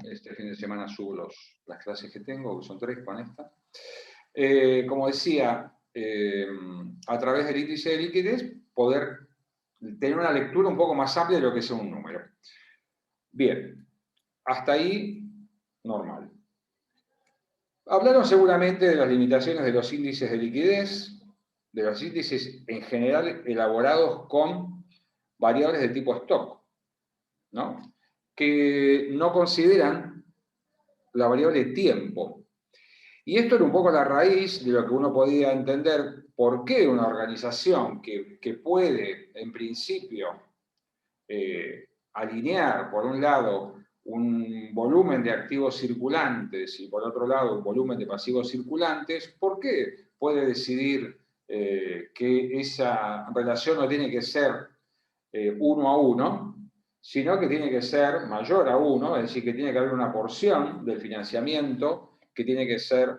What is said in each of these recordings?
Este fin de semana subo las clases que tengo, que son 3 con esta. Como decía, a través del índice de liquidez, poder tener una lectura un poco más amplia de lo que es un número. Bien, hasta ahí, normal. Hablaron seguramente de las limitaciones de los índices de liquidez, de los índices en general elaborados con variables de tipo stock, ¿no? Que no consideran la variable tiempo. Y esto era un poco la raíz de lo que uno podía entender por qué una organización que puede, en principio, alinear, por un lado, un volumen de activos circulantes y, por otro lado, un volumen de pasivos circulantes, ¿por qué puede decidir que esa relación no tiene que ser 1 a 1, sino que tiene que ser mayor a 1, es decir, que tiene que haber una porción del financiamiento que tiene que ser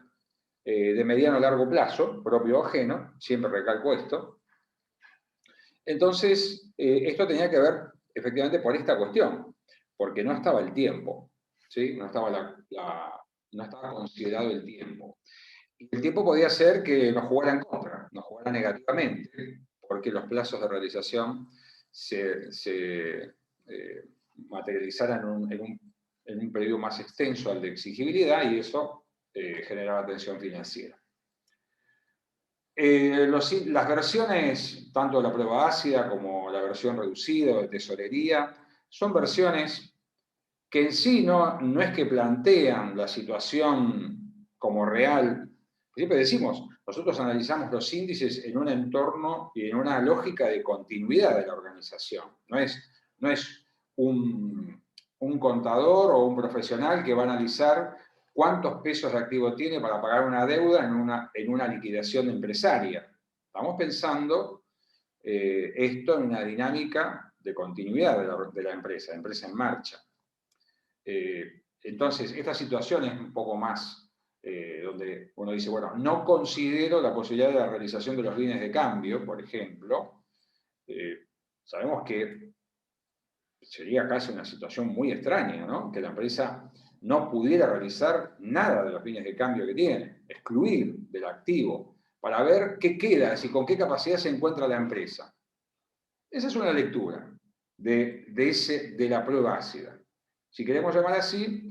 de mediano a largo plazo, propio o ajeno, siempre recalco esto? Entonces, esto tenía que ver efectivamente por esta cuestión, porque no estaba el tiempo, ¿sí? No estaba, no estaba considerado el tiempo. Y el tiempo podía ser que nos jugara en contra, nos jugara negativamente, porque los plazos de realización se materializaran en un periodo más extenso al de exigibilidad, y eso generaba tensión financiera. Las versiones, tanto la prueba ácida como la versión reducida o de tesorería, son versiones que en sí no es que plantean la situación como real. Siempre decimos, nosotros analizamos los índices en un entorno y en una lógica de continuidad de la organización. No es un contador o un profesional que va a analizar cuántos pesos de activo tiene para pagar una deuda en una liquidación empresaria. Estamos pensando esto en una dinámica de continuidad de la empresa en marcha. Entonces, esta situación es un poco más donde uno dice, bueno, no considero la posibilidad de la realización de los bienes de cambio, por ejemplo. Sabemos que sería casi una situación muy extraña, ¿no? Que la empresa no pudiera realizar nada de los bienes de cambio que tiene, excluir del activo, para ver qué queda, es decir, con qué capacidad se encuentra la empresa. Esa es una lectura de la prueba ácida. Si queremos llamar así,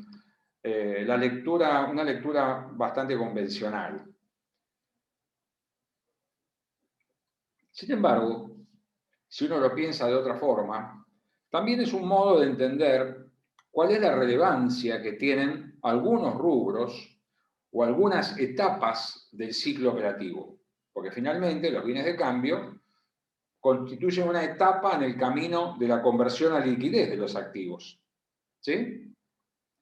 una lectura bastante convencional. Sin embargo, si uno lo piensa de otra forma, también es un modo de entender cuál es la relevancia que tienen algunos rubros o algunas etapas del ciclo operativo. Porque finalmente los bienes de cambio constituyen una etapa en el camino de la conversión a liquidez de los activos. ¿Sí?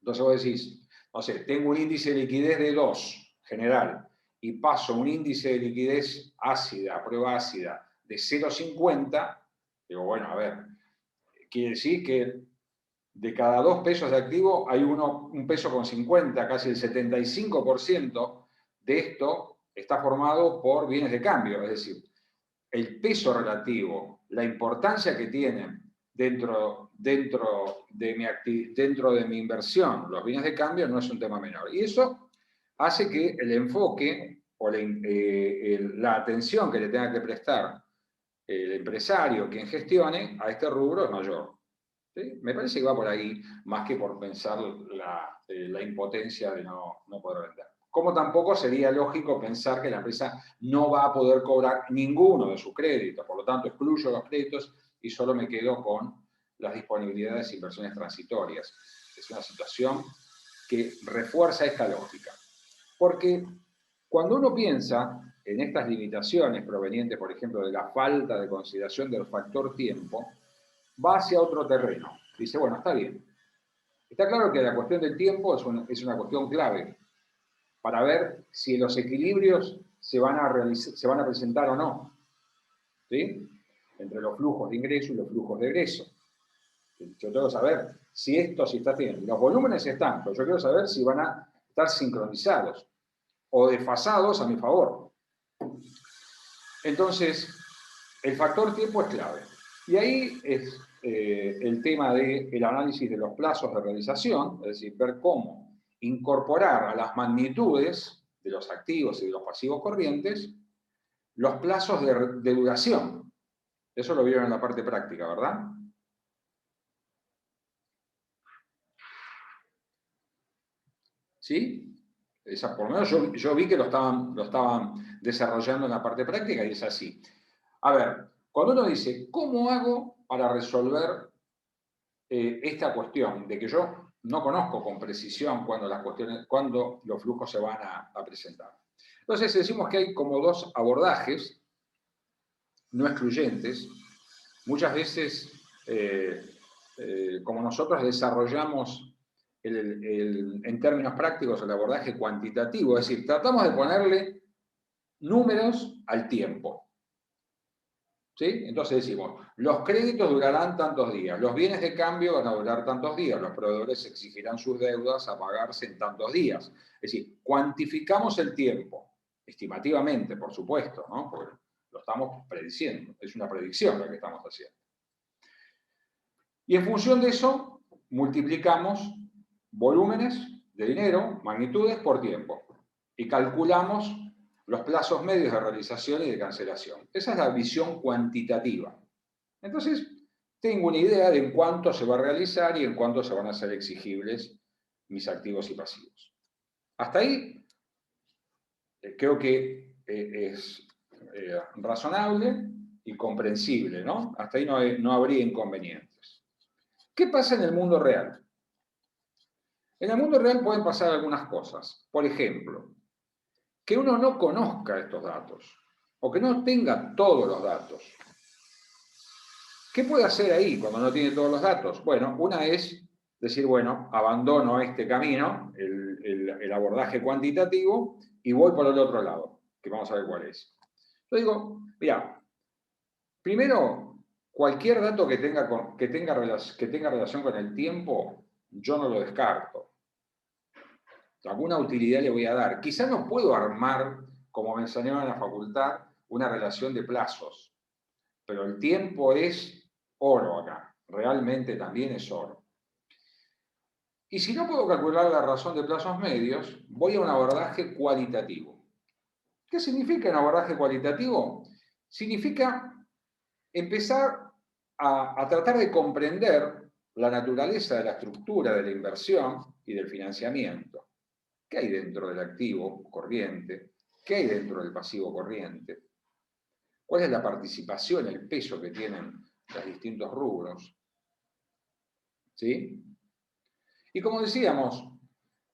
Entonces vos decís, no sé, tengo un índice de liquidez de 2, general, y paso un índice de liquidez ácida, prueba ácida, de 0,50, digo, bueno, a ver, quiere decir que de cada 2 pesos de activo hay un peso con 50, casi el 75% de esto está formado por bienes de cambio, es decir, el peso relativo, la importancia que tienen dentro de mi inversión los bienes de cambio no es un tema menor. Y eso hace que el enfoque o la atención que le tenga que prestar el empresario, quien gestione, a este rubro es mayor. ¿Sí? Me parece que va por ahí, más que por pensar la impotencia de no poder vender. Como tampoco sería lógico pensar que la empresa no va a poder cobrar ninguno de sus créditos, por lo tanto excluyo los créditos y solo me quedo con las disponibilidades e inversiones transitorias. Es una situación que refuerza esta lógica. Porque cuando uno piensa en estas limitaciones provenientes, por ejemplo, de la falta de consideración del factor tiempo, va hacia otro terreno. Dice, bueno, está bien. Está claro que la cuestión del tiempo es una cuestión clave para ver si los equilibrios se van a presentar o no, ¿sí? Entre los flujos de ingreso y los flujos de egreso. Yo tengo que saber si está bien. Los volúmenes están, pero yo quiero saber si van a estar sincronizados o desfasados a mi favor. Entonces, el factor tiempo es clave. Y ahí es el tema del análisis de los plazos de realización, es decir, ver cómo incorporar a las magnitudes de los activos y de los pasivos corrientes los plazos de duración. Eso lo vieron en la parte práctica, ¿verdad? ¿Sí? Por lo menos yo vi que lo estaban desarrollando en la parte práctica y es así. A ver, cuando uno dice, ¿cómo hago para resolver esta cuestión de que yo no conozco con precisión cuando los flujos se van a presentar? Entonces decimos que hay como dos abordajes no excluyentes. Muchas veces, como nosotros desarrollamos en términos prácticos el abordaje cuantitativo, es decir, tratamos de ponerle números al tiempo. ¿Sí? Entonces decimos, los créditos durarán tantos días, los bienes de cambio van a durar tantos días, los proveedores exigirán sus deudas a pagarse en tantos días. Es decir, cuantificamos el tiempo, estimativamente, por supuesto, ¿no? Porque lo estamos prediciendo, es una predicción lo que estamos haciendo. Y en función de eso, multiplicamos volúmenes de dinero, magnitudes por tiempo, y calculamos los plazos medios de realización y de cancelación. Esa es la visión cuantitativa. Entonces, tengo una idea de en cuánto se va a realizar y en cuánto se van a hacer exigibles mis activos y pasivos. Hasta ahí, creo que es razonable y comprensible, ¿no? Hasta ahí no habría inconvenientes. ¿Qué pasa en el mundo real? En el mundo real pueden pasar algunas cosas. Por ejemplo, que uno no conozca estos datos o que no tenga todos los datos. ¿Qué puede hacer ahí cuando no tiene todos los datos? Bueno, una es decir, bueno, abandono este camino, el abordaje cuantitativo, y voy por el otro lado, que vamos a ver cuál es. Yo digo, mira, primero, cualquier dato que tenga relación con el tiempo, yo no lo descarto. Alguna utilidad le voy a dar. Quizá no puedo armar, como me enseñaban en la facultad, una relación de plazos, pero el tiempo es oro acá, realmente también es oro. Y si no puedo calcular la razón de plazos medios, voy a un abordaje cualitativo. ¿Qué significa un abordaje cualitativo? Significa empezar a tratar de comprender la naturaleza de la estructura de la inversión y del financiamiento. ¿Qué hay dentro del activo corriente? ¿Qué hay dentro del pasivo corriente? ¿Cuál es la participación, el peso que tienen los distintos rubros? ¿Sí? Y como decíamos,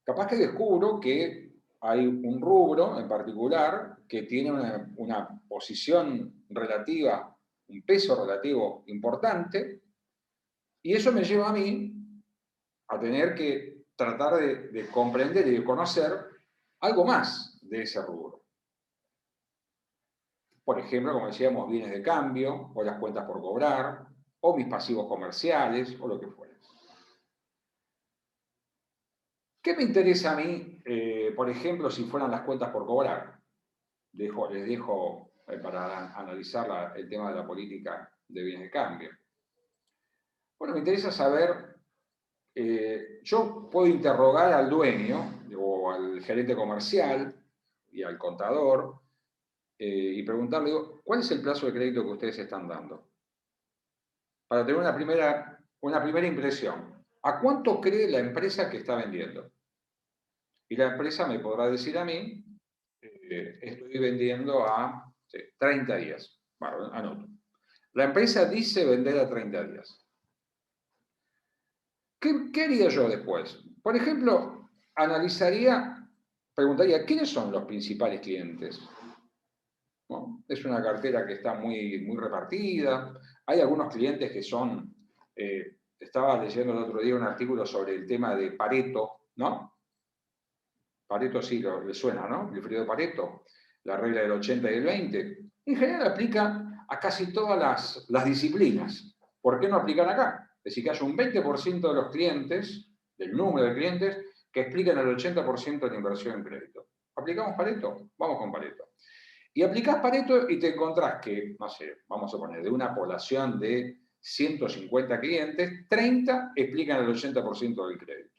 capaz que descubro que hay un rubro en particular que tiene una posición relativa, un peso relativo importante, y eso me lleva a mí a tener que tratar de comprender y de conocer algo más de ese rubro. Por ejemplo, como decíamos, bienes de cambio, o las cuentas por cobrar, o mis pasivos comerciales, o lo que fuera. ¿Qué me interesa a mí, por ejemplo, si fueran las cuentas por cobrar? Les dejo para analizar el tema de la política de bienes de cambio. Bueno, me interesa saber, yo puedo interrogar al dueño o al gerente comercial y al contador y preguntarle, ¿cuál es el plazo de crédito que ustedes están dando? Para tener una primera impresión. ¿A cuánto cree la empresa que está vendiendo? Y la empresa me podrá decir a mí, estoy vendiendo a 30 días. Bueno, anoto. La empresa dice vender a 30 días. ¿Qué haría yo después? Por ejemplo, preguntaría, ¿quiénes son los principales clientes? ¿No? Es una cartera que está muy repartida. Hay algunos clientes que son... estaba leyendo el otro día un artículo sobre el tema de Pareto, ¿no? Pareto sí le suena, ¿no? El frío de Pareto, la regla del 80 y el 20. En general aplica a casi todas las disciplinas. ¿Por qué no aplican acá? Es decir, que haya un 20% de los clientes, del número de clientes, que explican el 80% de la inversión en crédito. ¿Aplicamos Pareto? Vamos con Pareto. Y aplicás Pareto y te encontrás que, no sé, vamos a poner, de una población de 150 clientes, 30 explican el 80% del crédito.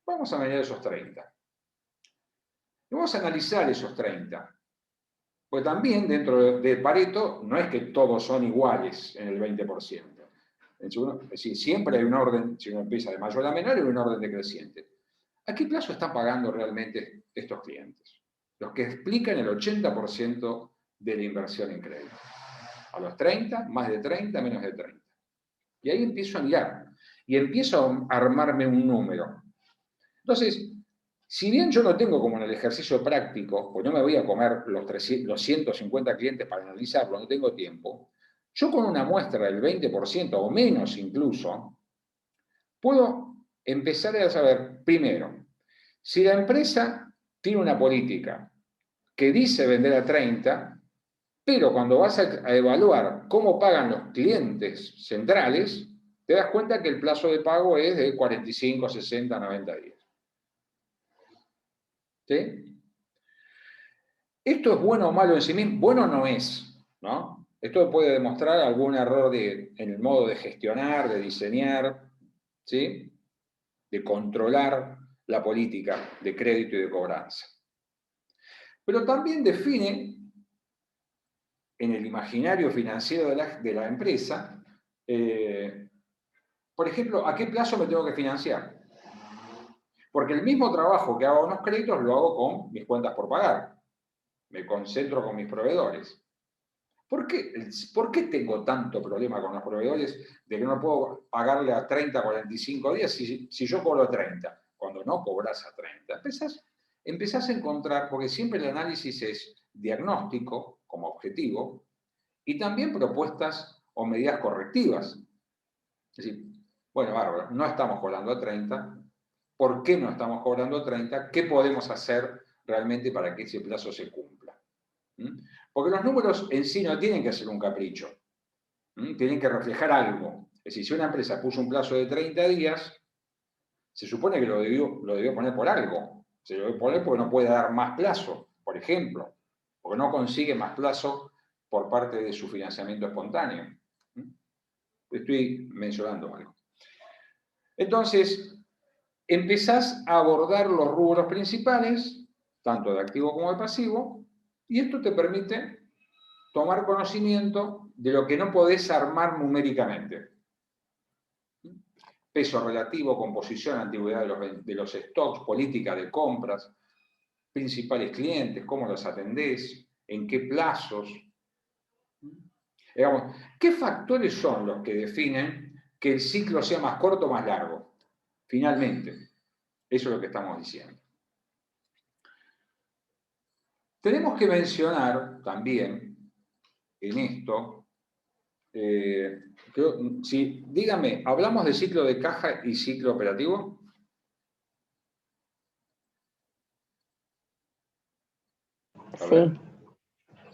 Vamos a mirar esos 30. Y vamos a analizar esos 30. Pues también dentro de Pareto no es que todos son iguales en el 20%. Es decir, siempre hay un orden, si uno empieza de mayor a menor, hay un orden decreciente. ¿A qué plazo están pagando realmente estos clientes? Los que explican el 80% de la inversión en crédito. A los 30, más de 30, menos de 30. Y ahí empiezo a mirar. Y empiezo a armarme un número. Entonces, si bien yo no tengo como en el ejercicio práctico, pues no me voy a comer los 150 clientes para analizarlo, no tengo tiempo, yo con una muestra del 20% o menos incluso, puedo empezar a saber, primero, si la empresa tiene una política que dice vender a 30, pero cuando vas a evaluar cómo pagan los clientes centrales, te das cuenta que el plazo de pago es de 45, 60, 90 días. ¿Sí? ¿Esto es bueno o malo en sí mismo? Bueno no es, ¿no? Esto puede demostrar algún error en el modo de gestionar, de diseñar, ¿sí? De controlar la política de crédito y de cobranza. Pero también define en el imaginario financiero de la empresa, por ejemplo, ¿a qué plazo me tengo que financiar? Porque el mismo trabajo que hago en los créditos lo hago con mis cuentas por pagar. Me concentro con mis proveedores. ¿Por qué tengo tanto problema con los proveedores de que no puedo pagarle a 30, 45 días si yo cobro 30? Cuando no cobras a 30, empezás a encontrar, porque siempre el análisis es diagnóstico como objetivo y también propuestas o medidas correctivas. Es decir, bueno, bárbaro, no estamos cobrando a 30, ¿por qué no estamos cobrando a 30? ¿Qué podemos hacer realmente para que ese plazo se cumpla? Porque los números en sí no tienen que ser un capricho, tienen que reflejar algo. Es decir, si una empresa puso un plazo de 30 días, se supone que lo debió poner por algo. Se lo debe poner porque no puede dar más plazo, por ejemplo, porque no consigue más plazo por parte de su financiamiento espontáneo. Estoy mencionando algo. Entonces, empezás a abordar los rubros principales, tanto de activo como de pasivo, y esto te permite tomar conocimiento de lo que no podés armar numéricamente. Peso relativo, composición, antigüedad de los stocks, política de compras, principales clientes, cómo los atendés, en qué plazos. Digamos, ¿qué factores son los que definen que el ciclo sea más corto o más largo? Finalmente, eso es lo que estamos diciendo. Tenemos que mencionar también en esto, dígame, ¿hablamos de ciclo de caja y ciclo operativo? Sí.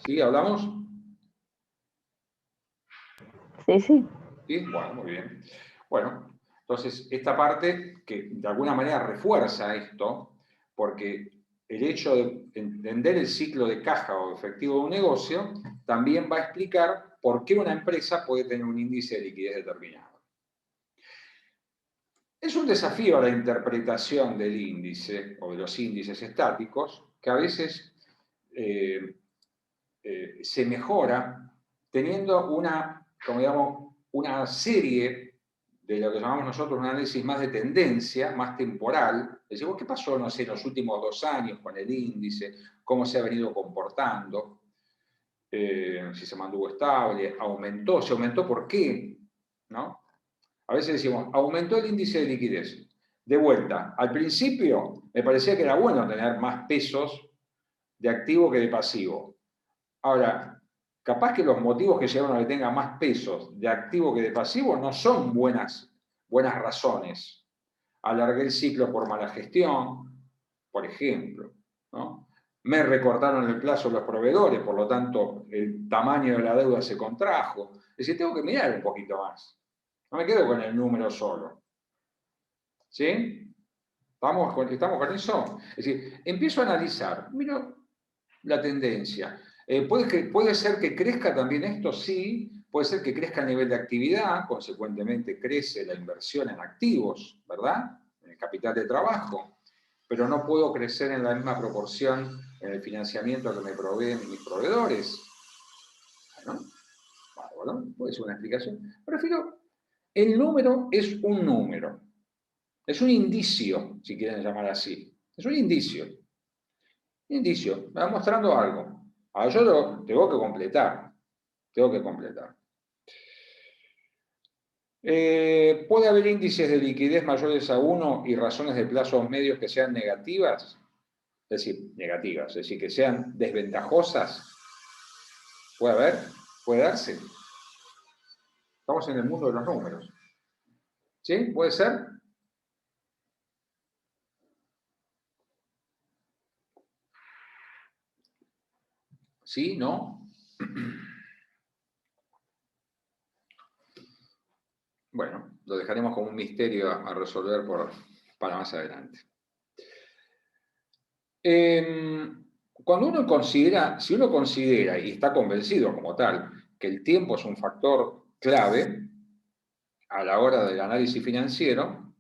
¿Sí? ¿Hablamos? Sí, sí. ¿Sí? Bueno, muy bien. Bueno, entonces esta parte que de alguna manera refuerza esto, porque el hecho de entender el ciclo de caja o efectivo de un negocio también va a explicar por qué una empresa puede tener un índice de liquidez determinado. Es un desafío a la interpretación del índice o de los índices estáticos que a veces se mejora teniendo una serie de lo que llamamos nosotros un análisis más de tendencia, más temporal. Decimos, ¿qué pasó, no sé, en los últimos 2 años con el índice? ¿Cómo se ha venido comportando? Si se mantuvo estable, aumentó, ¿se aumentó por qué? ¿No? A veces decimos, aumentó el índice de liquidez. De vuelta, al principio me parecía que era bueno tener más pesos de activo que de pasivo. Ahora, capaz que los motivos que llevan a que tenga más pesos de activo que de pasivo no son buenas razones. Alargué el ciclo por mala gestión, por ejemplo, ¿no? Me recortaron el plazo los proveedores, por lo tanto el tamaño de la deuda se contrajo. Es decir, tengo que mirar un poquito más. No me quedo con el número solo. ¿Sí? ¿Estamos con eso? Es decir, empiezo a analizar, miro la tendencia. ¿Puede ser que crezca también esto? Sí, Puede ser que crezca el nivel de actividad, consecuentemente crece la inversión en activos, ¿verdad? En el capital de trabajo, pero no puedo crecer en la misma proporción en el financiamiento que me proveen mis proveedores. Bueno, bárbaro, puede ser una explicación. Prefiero, el número es un número. Es un indicio, si quieren llamar así. Es un indicio. Un indicio, me va mostrando algo. Ahora yo lo tengo que completar. Tengo que completar. ¿Puede haber índices de liquidez mayores a 1 y razones de plazos medios que sean negativas? Es decir, negativas, es decir, que sean desventajosas. ¿Puede haber? ¿Puede darse? Estamos en el mundo de los números. ¿Sí? ¿Puede ser? ¿Sí? ¿No? Bueno, lo dejaremos como un misterio a resolver para más adelante. Cuando uno considera, si uno considera y está convencido como tal que el tiempo es un factor clave a la hora del análisis financiero,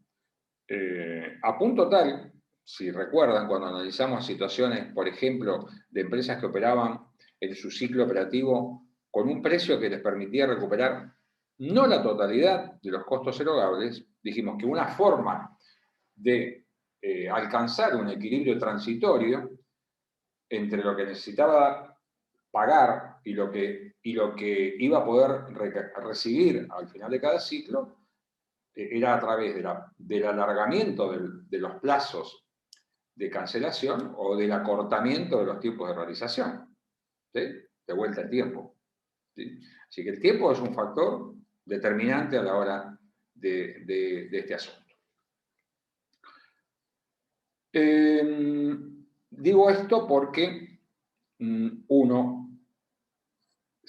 a punto tal, si recuerdan, cuando analizamos situaciones, por ejemplo, de empresas que operaban en su ciclo operativo con un precio que les permitía recuperar no la totalidad de los costos erogables, dijimos que una forma de alcanzar un equilibrio transitorio entre lo que necesitaba pagar y lo que iba a poder recibir al final de cada ciclo, era a través del alargamiento de los plazos de cancelación o del acortamiento de los tiempos de realización. ¿Sí? De vuelta al tiempo. ¿Sí? Así que el tiempo es un factor determinante a la hora de este asunto. Digo esto porque uno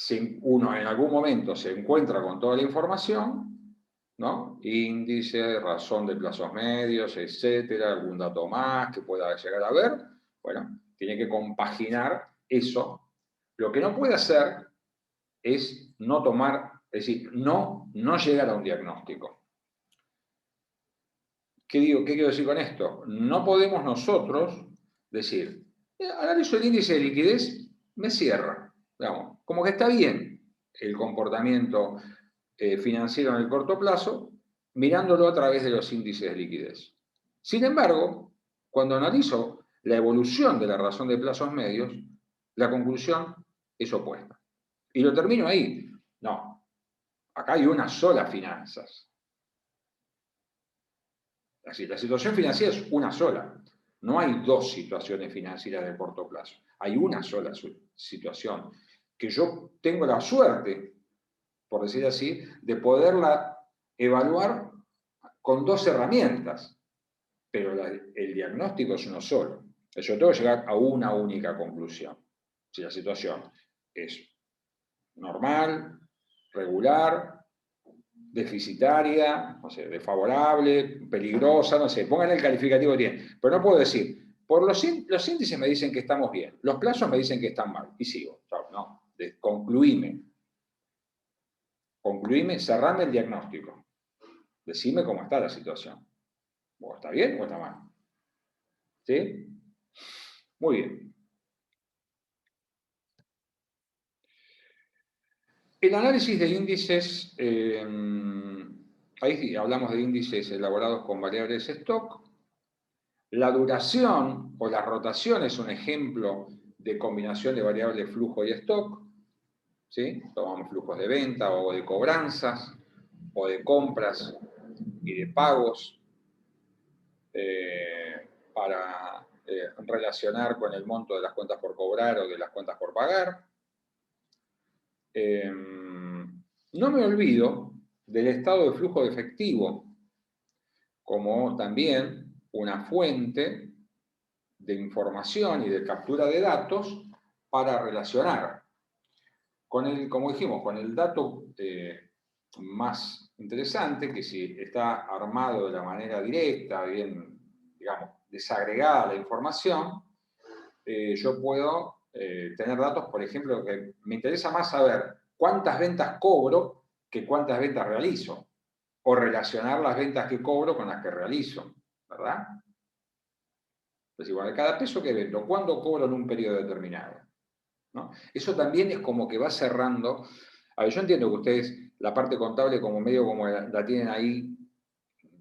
en algún momento se encuentra con toda la información, ¿no? Índice, razón de plazos medios, etcétera, algún dato más que pueda llegar a ver. Bueno, tiene que compaginar eso. Lo que no puede hacer es no tomar, es decir, no llegar a un diagnóstico. ¿Qué quiero decir con esto? No podemos nosotros decir, analizo el índice de liquidez, me cierra. Digamos, como que está bien el comportamiento financiero en el corto plazo, mirándolo a través de los índices de liquidez. Sin embargo, cuando analizo la evolución de la razón de plazos medios, la conclusión es opuesta. Y lo termino ahí. No, acá hay una sola finanzas. La situación financiera es una sola. No hay dos situaciones financieras de corto plazo. Hay una sola situación que yo tengo la suerte, por decir así, de poderla evaluar con dos herramientas, pero el diagnóstico es uno solo. Yo tengo que llegar a una única conclusión. Si la situación es normal, regular, deficitaria, no sé, desfavorable, peligrosa, no sé, pongan el calificativo que tienen. Pero no puedo decir, los índices me dicen que estamos bien, los plazos me dicen que están mal, y sigo. No, concluíme, cerrame el diagnóstico. Decime cómo está la situación. ¿O está bien o está mal? ¿Sí? Muy bien. El análisis de índices, ahí hablamos de índices elaborados con variables stock. La duración o la rotación es un ejemplo de combinación de variables flujo y stock. ¿Sí? Tomamos flujos de venta o de cobranzas, o de compras y de pagos para relacionar con el monto de las cuentas por cobrar o de las cuentas por pagar. No me olvido del estado de flujo de efectivo como también una fuente de información y de captura de datos para relacionar con como dijimos, con el dato más interesante, que si está armado de la manera directa, bien, digamos, desagregada la información, yo puedo tener datos, por ejemplo, que me interesa más saber cuántas ventas cobro que cuántas ventas realizo, o relacionar las ventas que cobro con las que realizo, ¿verdad? Es igual, cada peso que vendo, ¿cuándo cobro en un periodo determinado? ¿No? Eso también es como que va cerrando. A ver, yo entiendo que ustedes la parte contable como medio como la tienen ahí,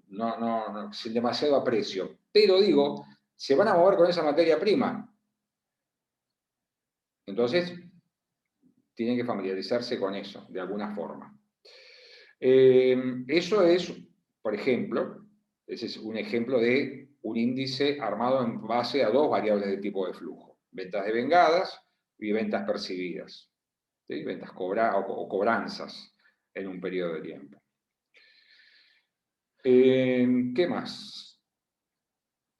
no, sin demasiado aprecio, pero digo, se van a mover con esa materia prima. Entonces, tienen que familiarizarse con eso, de alguna forma. Eso es, por ejemplo, ese es un ejemplo de un índice armado en base a dos variables de tipo de flujo. Ventas devengadas y ventas percibidas. ¿Sí? Ventas o cobranzas en un periodo de tiempo. ¿Qué más?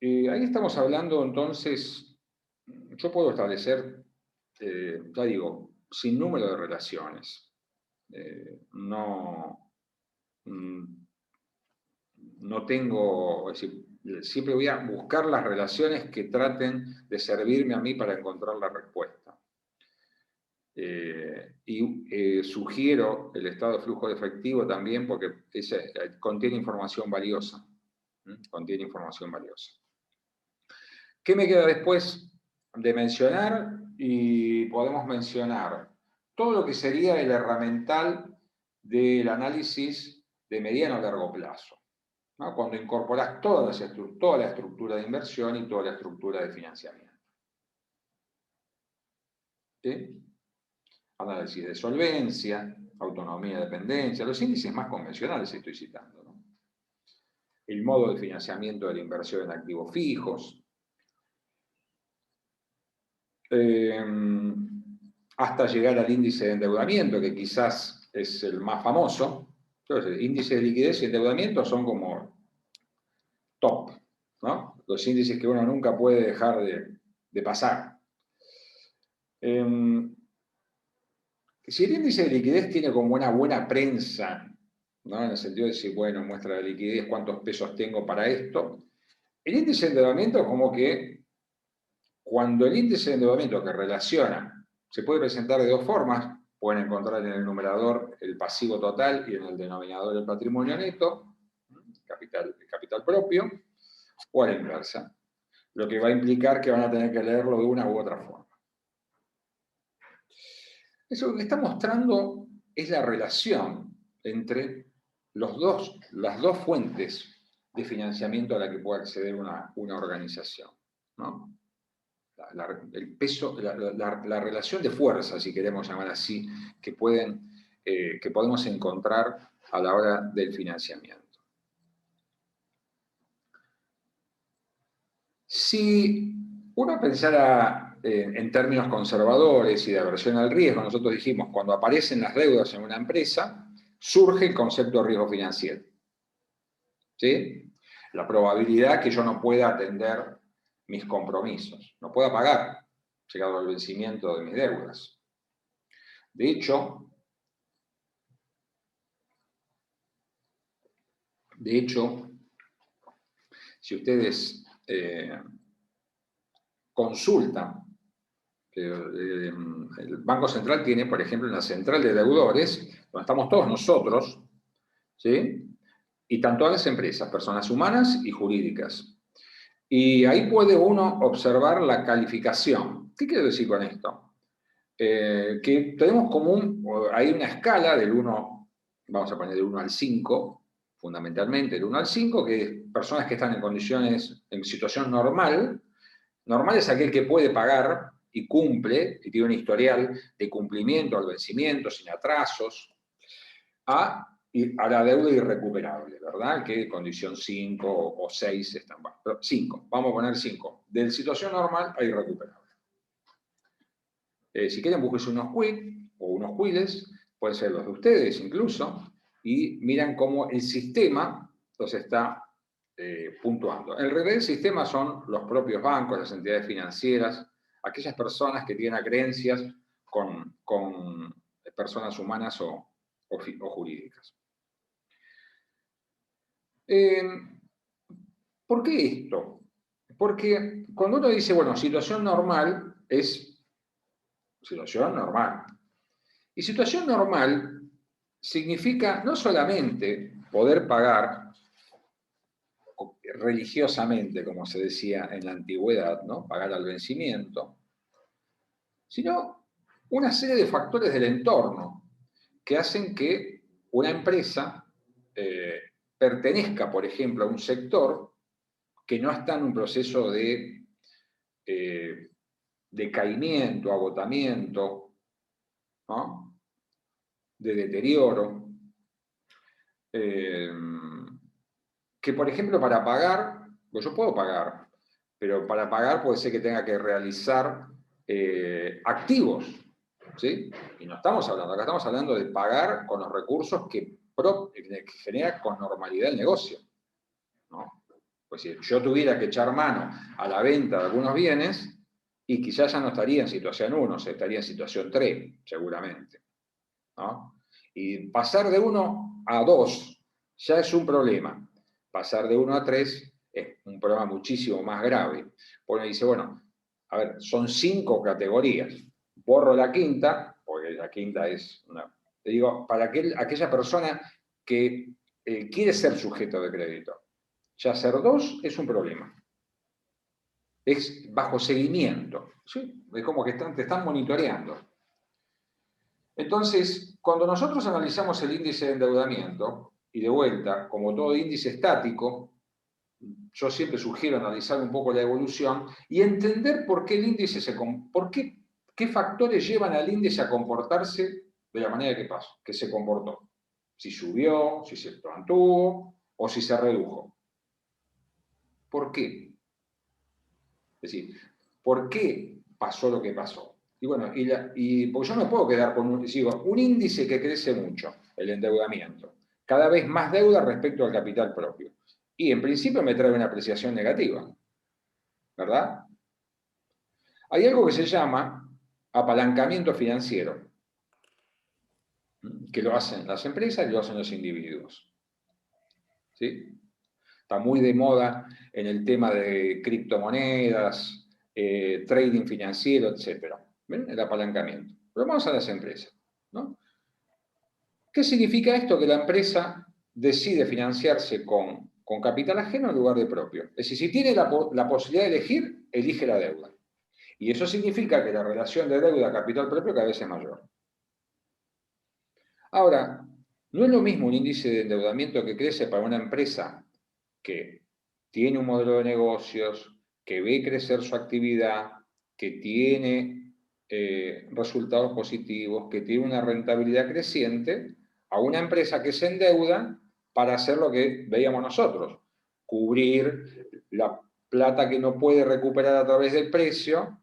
Ahí estamos hablando entonces, yo puedo establecer, ya digo, sin número de relaciones. No tengo, es decir, siempre voy a buscar las relaciones que traten de servirme a mí para encontrar la respuesta. Sugiero el estado de flujo de efectivo también porque contiene información valiosa. Contiene información valiosa. ¿Qué me queda después de mencionar? Y podemos mencionar todo lo que sería el herramental del análisis de mediano a largo plazo, ¿no? Cuando incorporas toda la estructura de inversión y toda la estructura de financiamiento. ¿Sí? Análisis de solvencia, autonomía, dependencia, los índices más convencionales estoy citando, ¿no? El modo de financiamiento de la inversión en activos fijos, hasta llegar al índice de endeudamiento, que quizás es el más famoso. Entonces, índice de liquidez y endeudamiento son como top, ¿no? Los índices que uno nunca puede dejar de pasar. Si el índice de liquidez tiene como una buena prensa, ¿no? En el sentido de decir, bueno, muestra de liquidez, cuántos pesos tengo para esto, el índice de endeudamiento es como que cuando el índice de endeudamiento que relaciona se puede presentar de dos formas, pueden encontrar en el numerador el pasivo total y en el denominador el patrimonio neto, el capital propio, o a la inversa, lo que va a implicar que van a tener que leerlo de una u otra forma. Eso lo que está mostrando es la relación entre las dos fuentes de financiamiento a la que puede acceder una organización, ¿no? El peso, la relación de fuerza, si queremos llamar así, que podemos encontrar a la hora del financiamiento. Si uno pensara en términos conservadores y de aversión al riesgo, nosotros dijimos, cuando aparecen las deudas en una empresa, surge el concepto de riesgo financiero. ¿Sí? La probabilidad que yo no pueda atender mis compromisos, no pueda pagar, llegado al vencimiento de mis deudas. De hecho, si ustedes consultan, el Banco Central tiene, por ejemplo, una central de deudores, donde estamos todos nosotros, ¿sí? Y están todas las empresas, personas humanas y jurídicas. Y ahí puede uno observar la calificación. ¿Qué quiero decir con esto? Que tenemos hay una escala del 1, vamos a poner del 1 al 5, fundamentalmente del 1 al 5, que es personas que están en situación normal. Normal es aquel que puede pagar y cumple, y tiene un historial de cumplimiento al vencimiento, sin atrasos, a la deuda irrecuperable, ¿verdad? Que condición 5 o 6 están. Pero 5, vamos a poner 5. De situación normal a irrecuperable. Si quieren, busquen unos quit o unos quiles, pueden ser los de ustedes incluso, y miran cómo el sistema los está puntuando. En realidad el sistema son los propios bancos, las entidades financieras, aquellas personas que tienen creencias con personas humanas o jurídicas. ¿Por qué esto? Porque cuando uno dice, bueno, situación normal es situación normal. Y situación normal significa no solamente poder pagar religiosamente, como se decía en la antigüedad, ¿no? Pagar al vencimiento, sino una serie de factores del entorno que hacen que una empresa pertenezca, por ejemplo, a un sector que no está en un proceso de decaimiento, agotamiento, ¿no? De deterioro, que por ejemplo para pagar, pues yo puedo pagar, pero para pagar puede ser que tenga que realizar activos, ¿sí? Y no estamos hablando, acá estamos hablando de pagar con los recursos que genera con normalidad el negocio, ¿no? Pues si yo tuviera que echar mano a la venta de algunos bienes, y quizás ya no estaría en situación 1, se estaría en situación 3, seguramente, ¿no? Y pasar de 1 a 2 ya es un problema. Pasar de 1 a 3 es un problema muchísimo más grave. Porque dice, bueno, a ver, son 5 categorías. Borro la quinta, porque la quinta es una... Te digo, para aquella persona que quiere ser sujeto de crédito. Ya ser 2 es un problema. Es bajo seguimiento, ¿sí? Es como que te están monitoreando. Entonces, cuando nosotros analizamos el índice de endeudamiento, y de vuelta, como todo índice estático, yo siempre sugiero analizar un poco la evolución y entender por qué el índice qué factores llevan al índice a comportarse de la manera que se comportó. Si subió, si se mantuvo o si se redujo. ¿Por qué? Es decir, ¿por qué pasó lo que pasó? Y bueno, porque yo me puedo quedar con un índice que crece mucho, el endeudamiento. Cada vez más deuda respecto al capital propio. Y en principio me trae una apreciación negativa, ¿verdad? Hay algo que se llama apalancamiento financiero, que lo hacen las empresas y lo hacen los individuos. ¿Sí? Está muy de moda en el tema de criptomonedas, trading financiero, etc. ¿Ven? El apalancamiento. Pero vamos a las empresas, ¿no? ¿Qué significa esto? Que la empresa decide financiarse con capital ajeno en lugar de propio. Es decir, si tiene la posibilidad de elegir, elige la deuda. Y eso significa que la relación de deuda a capital propio cada vez es mayor. Ahora, no es lo mismo un índice de endeudamiento que crece para una empresa que tiene un modelo de negocios, que ve crecer su actividad, que tiene resultados positivos, que tiene una rentabilidad creciente, a una empresa que se endeuda para hacer lo que veíamos nosotros, cubrir la plata que no puede recuperar a través del precio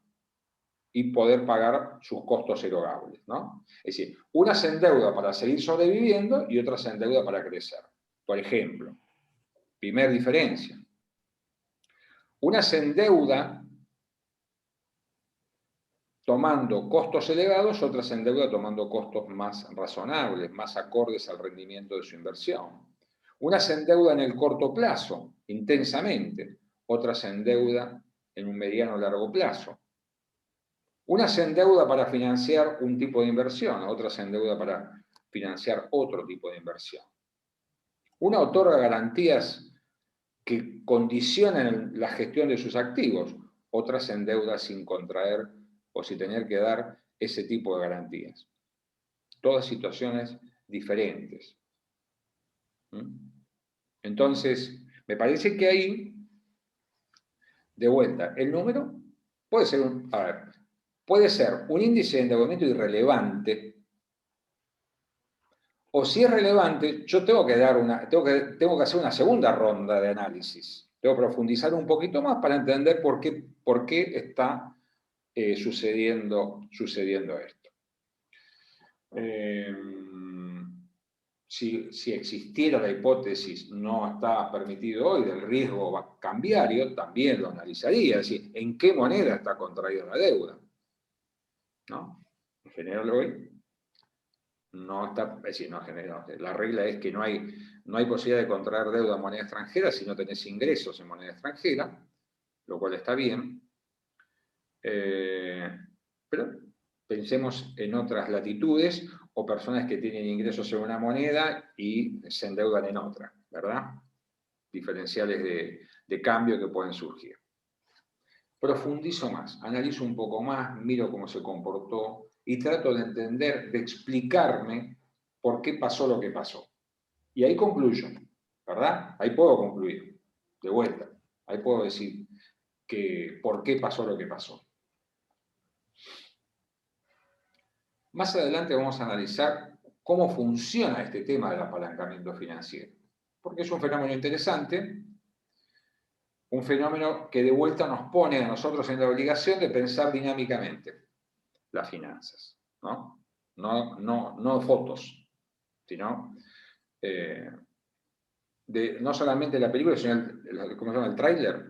y poder pagar sus costos erogables, ¿no? Es decir, una se endeuda para seguir sobreviviendo y otra se endeuda para crecer. Por ejemplo, primera diferencia. Una se endeuda tomando costos elevados, otra se endeuda tomando costos más razonables, más acordes al rendimiento de su inversión. Una se endeuda en el corto plazo, intensamente, otra se endeuda en un mediano o largo plazo. Una se endeuda para financiar un tipo de inversión, otra se endeuda para financiar otro tipo de inversión. Una otorga garantías que condicionan la gestión de sus activos, otra se endeuda sin contraer o sin tener que dar ese tipo de garantías. Todas situaciones diferentes. Entonces, me parece que ahí, de vuelta, el número puede ser puede ser un índice de endeudamiento irrelevante, o si es relevante, yo tengo que hacer una segunda ronda de análisis. Tengo que profundizar un poquito más para entender por qué está sucediendo esto. Si existiera la hipótesis no está permitido hoy del riesgo cambiario, también lo analizaría, es decir, ¿en qué moneda está contraída la deuda? ¿No? En general hoy no está, es decir, no en general, la regla es que no hay posibilidad de contraer deuda en moneda extranjera si no tenés ingresos en moneda extranjera, lo cual está bien, pero pensemos en otras latitudes o personas que tienen ingresos en una moneda y se endeudan en otra, ¿verdad? Diferenciales de cambio que pueden surgir. Profundizo más, analizo un poco más, miro cómo se comportó y trato de entender, de explicarme por qué pasó lo que pasó. Y ahí concluyo, ¿verdad? Ahí puedo concluir, de vuelta. Ahí puedo decir por qué pasó lo que pasó. Más adelante vamos a analizar cómo funciona este tema del apalancamiento financiero, porque es un fenómeno interesante, un fenómeno que de vuelta nos pone a nosotros en la obligación de pensar dinámicamente las finanzas, ¿no? No fotos, sino no solamente la película, sino ¿cómo se llama? El tráiler,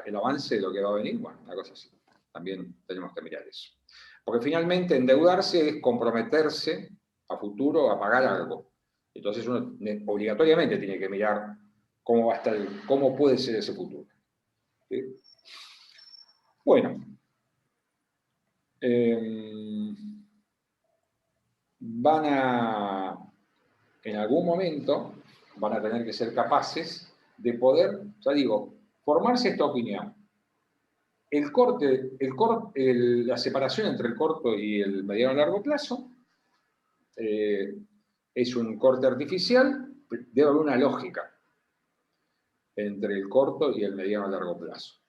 el avance de lo que va a venir, bueno, una cosa así. También tenemos que mirar eso. Porque finalmente endeudarse es comprometerse a futuro a pagar algo. Entonces uno obligatoriamente tiene que mirar cómo va a estar, cómo puede ser ese futuro. ¿Sí? Bueno. En algún momento, van a tener que ser capaces de poder, ya digo, formarse esta opinión. La separación entre el corto y el mediano y largo plazo es un corte artificial, debe haber una lógica entre el corto y el mediano y largo plazo.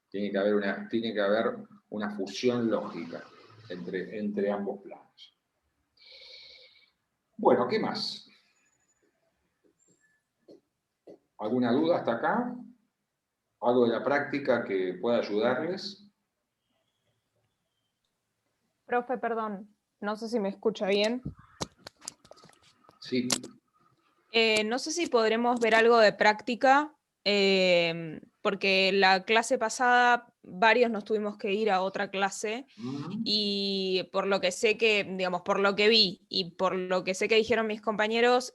Tiene que haber una fusión lógica entre ambos planos. Bueno, ¿qué más? ¿Alguna duda hasta acá? ¿Algo de la práctica que pueda ayudarles? Profe, perdón, no sé si me escucha bien. Sí. No sé si podremos ver algo de práctica, porque la clase pasada varios nos tuvimos que ir a otra clase y por lo que sé que, digamos, por lo que vi y por lo que sé que dijeron mis compañeros,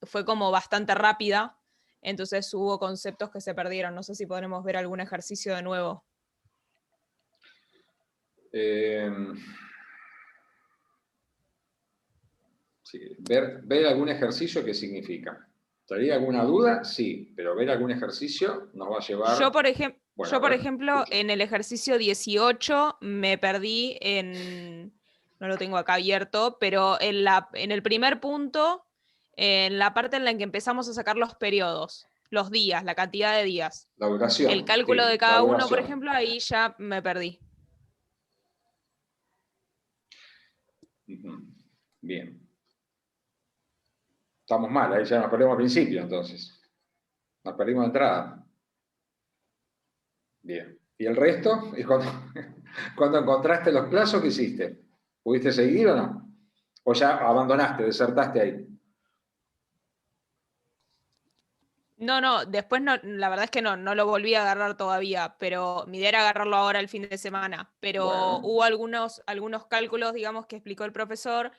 fue como bastante rápida, entonces hubo conceptos que se perdieron. No sé si podremos ver algún ejercicio de nuevo. Sí. ¿Ver algún ejercicio qué significa? ¿Traería alguna duda? Sí, pero ver algún ejercicio nos va a llevar... Yo, por Bueno, ejemplo, en el ejercicio 18 me perdí en... No lo tengo acá abierto, pero en el primer punto, en la parte en la que empezamos a sacar los periodos, los días, la cantidad de días. La duración. El cálculo sí, de cada uno, por duración. ejemplo, ahí ya me perdí. Bien. Estamos mal, ahí ya nos perdimos al principio, entonces. Nos perdimos de entrada. Bien. ¿Y el resto? ¿Y cuando encontraste los plazos, qué hiciste? ¿Pudiste seguir o no? ¿O ya abandonaste, desertaste ahí? No, después no, la verdad es que no lo volví a agarrar todavía, pero mi idea era agarrarlo ahora el fin de semana. Pero Bueno. hubo algunos cálculos, digamos, que explicó el profesor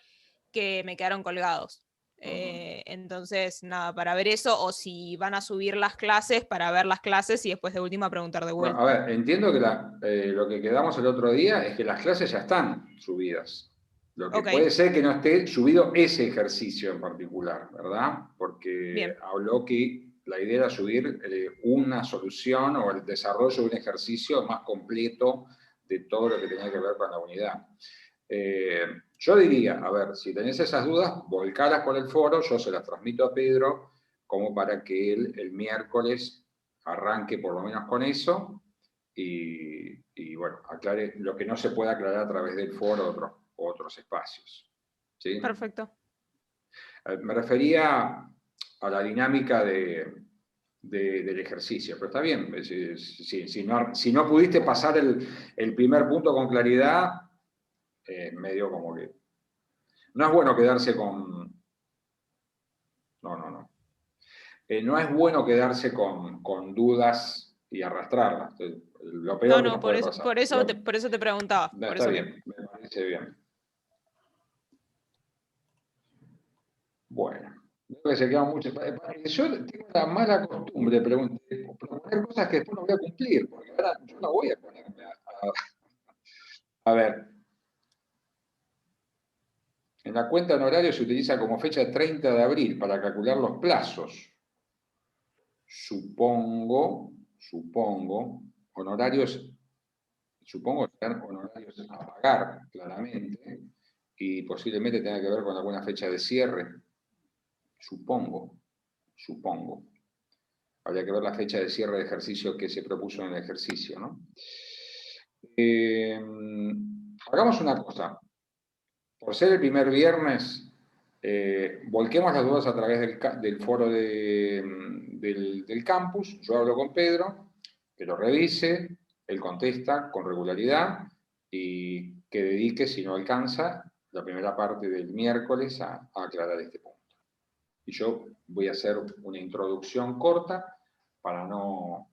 que me quedaron colgados. Entonces, nada, para ver eso, o si van a subir las clases, para ver las clases y después de última preguntar de vuelta. Bueno, a ver, entiendo que lo que quedamos el otro día es que las clases ya están subidas. Lo que puede ser que no esté subido ese ejercicio en particular, ¿verdad? Porque Bien. habló que la idea era subir una solución o el desarrollo de un ejercicio más completo de todo lo que tenía que ver con la unidad. Yo diría, a ver, si tenés esas dudas, volcalas por el foro, yo se las transmito a Pedro, como para que él el miércoles arranque por lo menos con eso y bueno, aclare lo que no se puede aclarar a través del foro o otros espacios. ¿Sí? Perfecto. Me refería a la dinámica del ejercicio, pero está bien, si no pudiste pasar el primer punto con claridad, medio como que... No es bueno quedarse con... No. No es bueno quedarse con dudas y arrastrarlas. Lo peor que nos puede pasar. Por eso te preguntaba. Está bien, me parece bien. Bueno, creo que se quedan mucho. Yo tengo la mala costumbre de proponer cosas que después no voy a cumplir, porque ahora yo no voy a ponerme A ver, en la cuenta en horario se utiliza como fecha 30 de abril para calcular los plazos. Supongo, honorarios, supongo que serán honorarios a pagar, claramente, y posiblemente tenga que ver con alguna fecha de cierre. Supongo. Habría que ver la fecha de cierre de ejercicio que se propuso en el ejercicio, ¿no? Hagamos una cosa. Por ser el primer viernes, volquemos las dudas a través del foro del campus. Yo hablo con Pedro, que lo revise, él contesta con regularidad y que dedique, si no alcanza, la primera parte del miércoles a aclarar este punto. Y yo voy a hacer una introducción corta para no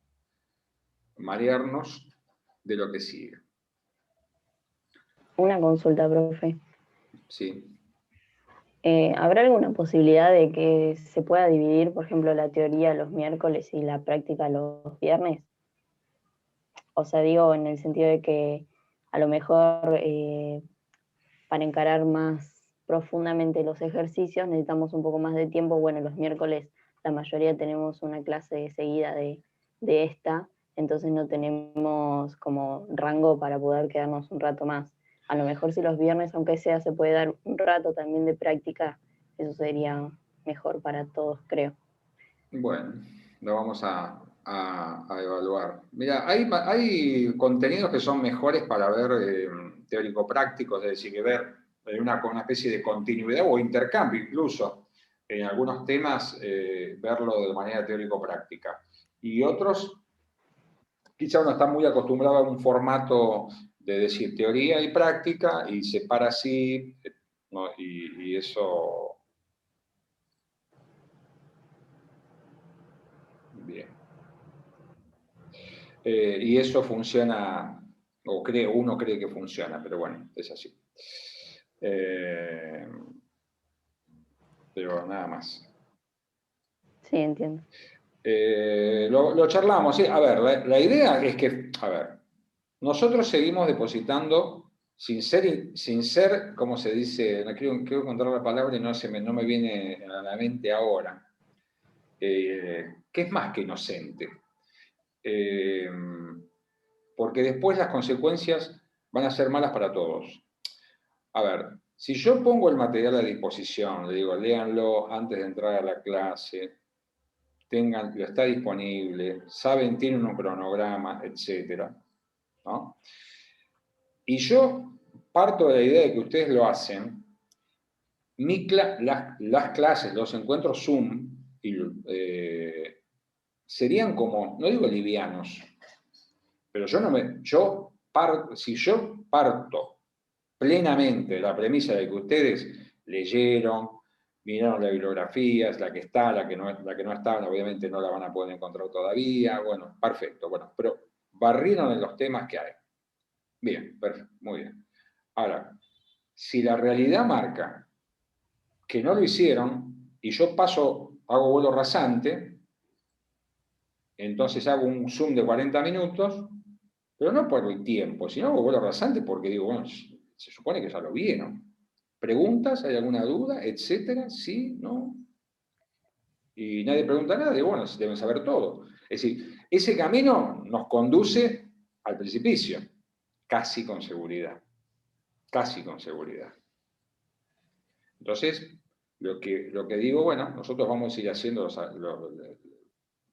marearnos de lo que sigue. Una consulta, profe. Sí. ¿Habrá alguna posibilidad de que se pueda dividir, por ejemplo, la teoría los miércoles y la práctica los viernes? O sea, digo, en el sentido de que a lo mejor para encarar más profundamente los ejercicios necesitamos un poco más de tiempo. Bueno, los miércoles la mayoría tenemos una clase seguida de esta, entonces no tenemos como rango para poder quedarnos un rato más. A lo mejor si los viernes, aunque sea, se puede dar un rato también de práctica, eso sería mejor para todos, creo. Bueno, lo vamos a evaluar. Mira, hay contenidos que son mejores para ver teórico-prácticos, es decir, que ver con una especie de continuidad o intercambio incluso, en algunos temas, verlo de manera teórico-práctica. Y otros, quizá uno está muy acostumbrado a un formato de decir teoría y práctica y se para así, ¿no? Y eso... Bien. Y eso funciona, o uno cree que funciona, pero bueno, es así. Pero nada más. Sí, entiendo. Lo charlamos, sí. A ver, la idea es que, a ver, nosotros seguimos depositando sin ser, como se dice, no quiero encontrar la palabra y no me viene a la mente ahora, que es más que inocente. Porque después las consecuencias van a ser malas para todos. A ver, si yo pongo el material a disposición, le digo, léanlo antes de entrar a la clase, lo está disponible, saben, tienen un cronograma, etc., ¿no? Y yo parto de la idea de que ustedes lo hacen, las clases, los encuentros Zoom, serían como, no digo livianos, pero si yo parto plenamente de la premisa de que ustedes leyeron, miraron las bibliografías, la que está, la que no está, obviamente no la van a poder encontrar todavía, bueno, perfecto, bueno, pero barrieron en los temas que hay. Bien, perfecto, muy bien. Ahora, si la realidad marca que no lo hicieron y yo hago vuelo rasante, entonces hago un Zoom de 40 minutos, pero no por el tiempo, sino hago vuelo rasante porque digo, bueno, se supone que ya lo vieron. ¿Preguntas? ¿Hay alguna duda? Etcétera. ¿Sí? ¿No? Y nadie pregunta nada, y bueno, deben saber todo. Es decir, ese camino nos conduce al precipicio, casi con seguridad. Casi con seguridad. Entonces, lo que digo, bueno, nosotros vamos a ir haciendo,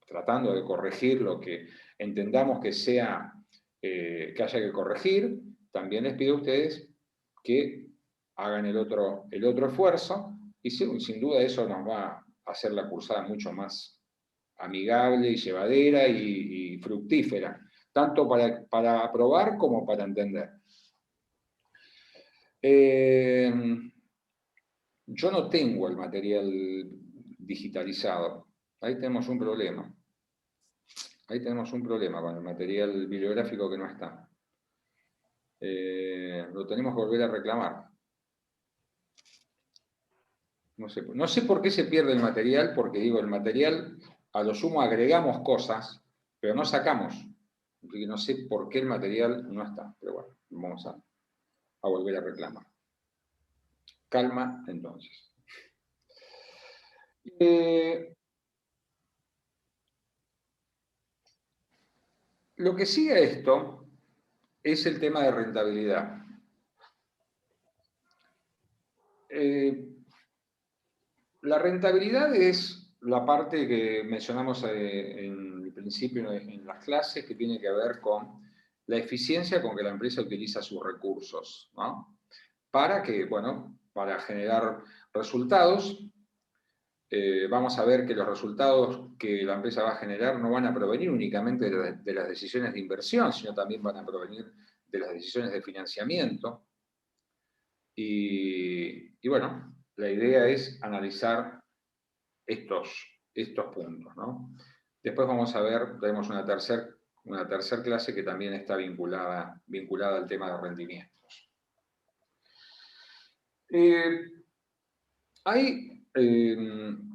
tratando de corregir lo que entendamos que que haya que corregir. También les pido a ustedes que hagan el otro esfuerzo, y sin duda eso nos va a hacer la cursada mucho más amigable y llevadera y fructífera, tanto para aprobar como para entender. Yo no tengo el material digitalizado. Ahí tenemos un problema. Ahí tenemos un problema con el material bibliográfico que no está. Lo tenemos que volver a reclamar. No sé por qué se pierde el material, porque digo, el material, a lo sumo agregamos cosas, pero no sacamos. Así que no sé por qué el material no está. Pero bueno, vamos a a volver a reclamar. Calma, entonces. Lo que sigue a esto es el tema de rentabilidad. La rentabilidad es la parte que mencionamos en el principio en las clases, que tiene que ver con la eficiencia con que la empresa utiliza sus recursos, ¿no? Para generar resultados. Vamos a ver que los resultados que la empresa va a generar no van a provenir únicamente de las decisiones de inversión, sino también van a provenir de las decisiones de financiamiento. Y bueno, la idea es analizar estos puntos, ¿no? Después vamos a ver, tenemos una tercer clase que también está vinculada al tema de rendimientos. Hay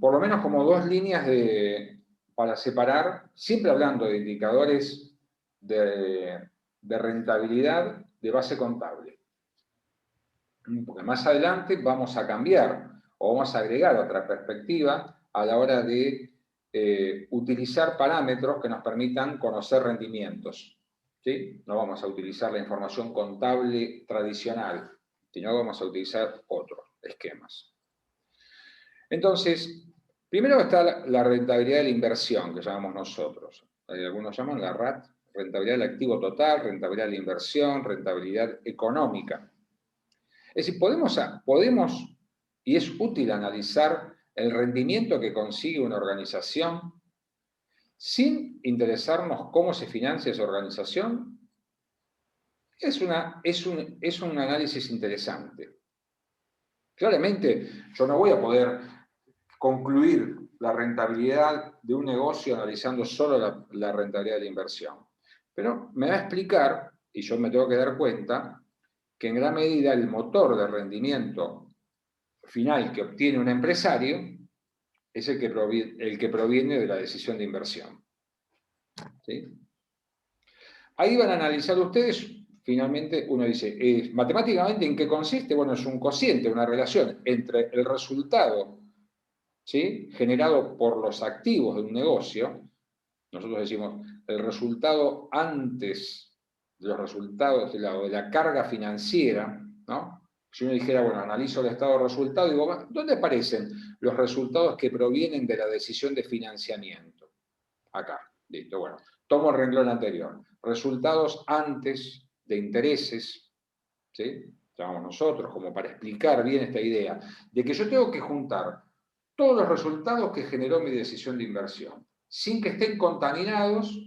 por lo menos como dos líneas para separar, siempre hablando de indicadores de rentabilidad de base contable. Porque más adelante vamos a cambiar o vamos a agregar otra perspectiva a la hora de utilizar parámetros que nos permitan conocer rendimientos, ¿sí? No vamos a utilizar la información contable tradicional, sino vamos a utilizar otros esquemas. Entonces, primero está la rentabilidad de la inversión, que llamamos nosotros. Algunos llaman la RAT, rentabilidad del activo total, rentabilidad de la inversión, rentabilidad económica. Es decir, podemos, y es útil analizar el rendimiento que consigue una organización sin interesarnos cómo se financia esa organización. Es un análisis interesante. Claramente, yo no voy a poder concluir la rentabilidad de un negocio analizando solo la rentabilidad de la inversión. Pero me va a explicar, y yo me tengo que dar cuenta, que en gran medida el motor de rendimiento final que obtiene un empresario es el que proviene de la decisión de inversión. ¿Sí? Ahí van a analizar ustedes, finalmente uno dice, matemáticamente ¿en qué consiste? Bueno, es un cociente, una relación entre el resultado, ¿sí?, generado por los activos de un negocio. Nosotros decimos, el resultado antes de los resultados de la carga financiera, ¿no? Si uno dijera, bueno, analizo el estado de resultado, digo, ¿dónde aparecen los resultados que provienen de la decisión de financiamiento? Acá, listo, bueno. Tomo el renglón anterior. Resultados antes de intereses, ¿sí? Llamamos nosotros, como para explicar bien esta idea, de que yo tengo que juntar todos los resultados que generó mi decisión de inversión, sin que estén contaminados,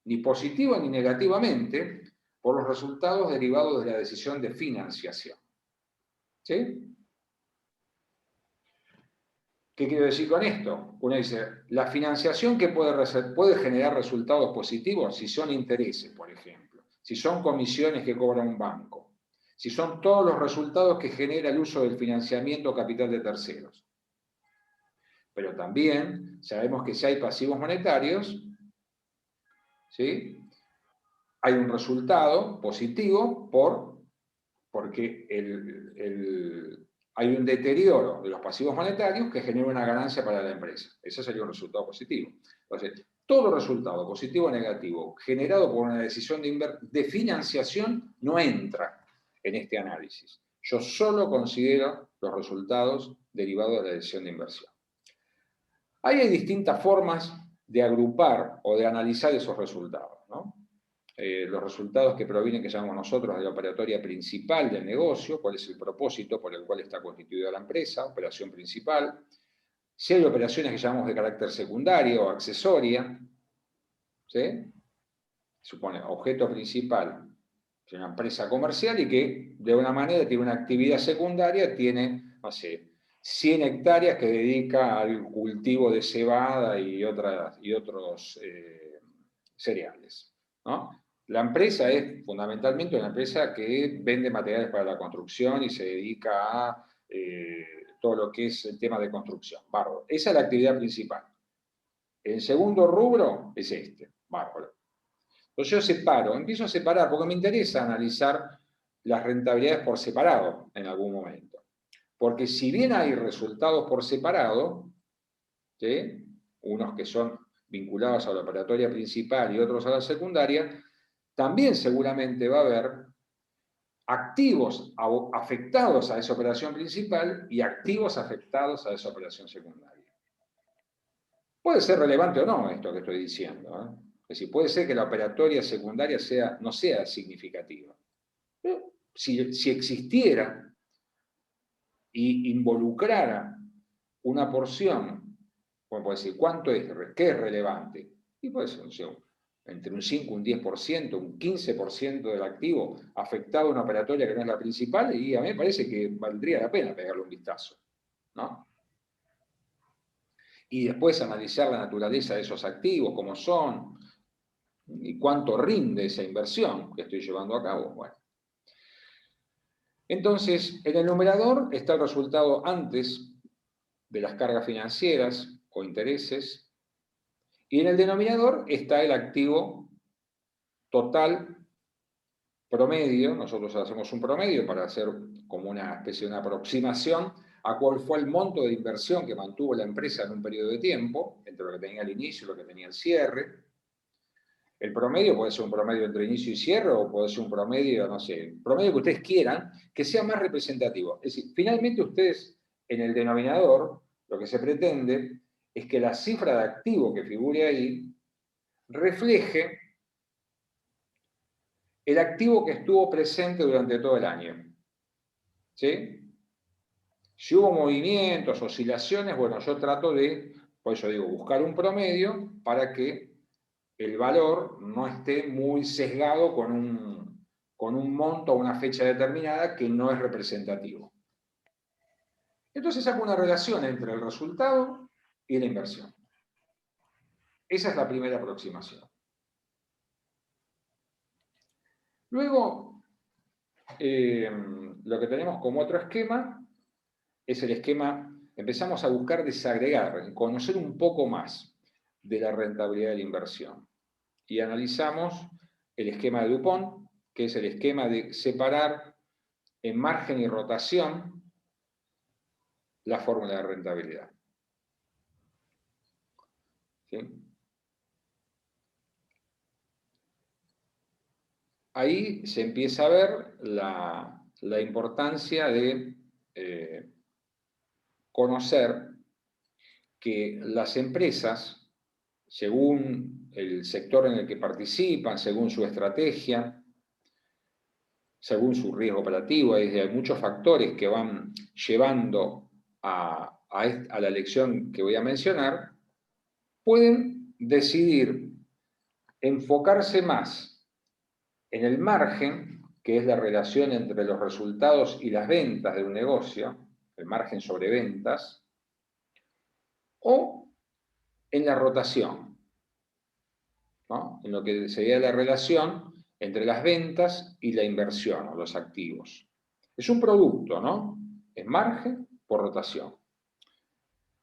ni positiva ni negativamente, por los resultados derivados de la decisión de financiación. ¿Sí? ¿Qué quiero decir con esto? Uno dice, la financiación que puede generar resultados positivos si son intereses, por ejemplo, si son comisiones que cobra un banco, si son todos los resultados que genera el uso del financiamiento o capital de terceros. Pero también sabemos que si hay pasivos monetarios, ¿sí?, hay un resultado positivo porque hay un deterioro de los pasivos monetarios que genera una ganancia para la empresa. Ese sería un resultado positivo. Entonces, todo resultado positivo o negativo generado por una decisión de financiación no entra en este análisis. Yo solo considero los resultados derivados de la decisión de inversión. Ahí hay distintas formas de agrupar o de analizar esos resultados, ¿no? Los resultados que provienen, que llamamos nosotros, de la operatoria principal del negocio, cuál es el propósito por el cual está constituida la empresa, operación principal. Si hay operaciones que llamamos de carácter secundario o accesoria, ¿sí? Supone objeto principal de una empresa comercial y que de una manera tiene una actividad secundaria, tiene, no sé, 100 hectáreas que dedica al cultivo de cebada y otros cereales, ¿no? La empresa es fundamentalmente una empresa que vende materiales para la construcción y se dedica a todo lo que es el tema de construcción. Bárbaro. Esa es la actividad principal. El segundo rubro es este. Bárbaro. Entonces yo empiezo a separar, porque me interesa analizar las rentabilidades por separado en algún momento. Porque si bien hay resultados por separado, ¿sí?, unos que son vinculados a la operatoria principal y otros a la secundaria, también seguramente va a haber activos afectados a esa operación principal y activos afectados a esa operación secundaria. Puede ser relevante o no esto que estoy diciendo, ¿eh? Es decir, puede ser que la operatoria secundaria no sea significativa. Pero si existiera y involucrara una porción, bueno, puede decir, ¿qué es relevante? Y puede ser, no sé, entre un 5, un 10%, un 15% del activo afectado a una operatoria que no es la principal, y a mí me parece que valdría la pena pegarle un vistazo, ¿no? Y después analizar la naturaleza de esos activos, cómo son, y cuánto rinde esa inversión que estoy llevando a cabo. Bueno. Entonces, en el numerador está el resultado antes de las cargas financieras o intereses, y en el denominador está el activo total promedio. Nosotros hacemos un promedio para hacer como una especie de una aproximación a cuál fue el monto de inversión que mantuvo la empresa en un periodo de tiempo, entre lo que tenía al inicio y lo que tenía al cierre. El promedio puede ser un promedio entre inicio y cierre, o puede ser un promedio, no sé, el promedio que ustedes quieran, que sea más representativo. Es decir, finalmente ustedes, en el denominador, lo que se pretende es que la cifra de activo que figure ahí refleje el activo que estuvo presente durante todo el año. ¿Sí? Si hubo movimientos, oscilaciones, bueno, yo trato de, por eso digo, buscar un promedio para que el valor no esté muy sesgado con un monto o una fecha determinada que no es representativo. Entonces saco una relación entre el resultado y la inversión. Esa es la primera aproximación. Luego, lo que tenemos como otro esquema es el esquema, empezamos a buscar desagregar, conocer un poco más de la rentabilidad de la inversión. Y analizamos el esquema de Dupont, que es el esquema de separar en margen y rotación la fórmula de rentabilidad. ¿Sí? Ahí se empieza a ver la importancia de conocer que las empresas, según el sector en el que participan, según su estrategia, según su riesgo operativo, hay muchos factores que van llevando a la elección que voy a mencionar, pueden decidir enfocarse más en el margen, que es la relación entre los resultados y las ventas de un negocio, el margen sobre ventas, o en la rotación, ¿no?, en lo que sería la relación entre las ventas y la inversión o los activos. Es un producto, ¿no? Es margen por rotación.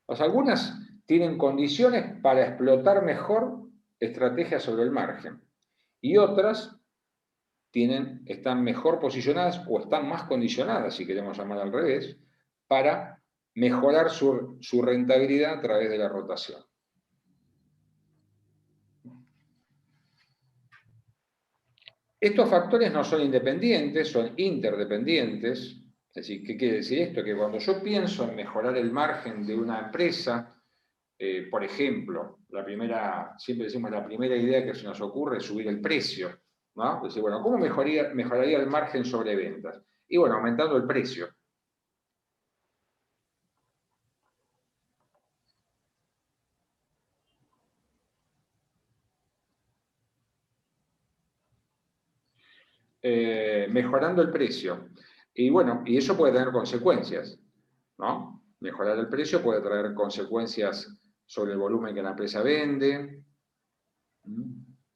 Pues algunas tienen condiciones para explotar mejor estrategias sobre el margen, y otras están mejor posicionadas o están más condicionadas, si queremos llamar al revés, para mejorar su rentabilidad a través de la rotación. Estos factores no son independientes, son interdependientes. Es decir, ¿qué quiere decir esto? Que cuando yo pienso en mejorar el margen de una empresa, por ejemplo, siempre decimos la primera idea que se nos ocurre es subir el precio, ¿no? Decir, bueno, ¿cómo mejoraría el margen sobre ventas? Y bueno, aumentando el precio. Mejorando el precio. Y bueno, y eso puede tener consecuencias, ¿no? Mejorar el precio puede traer consecuencias sobre el volumen que la empresa vende.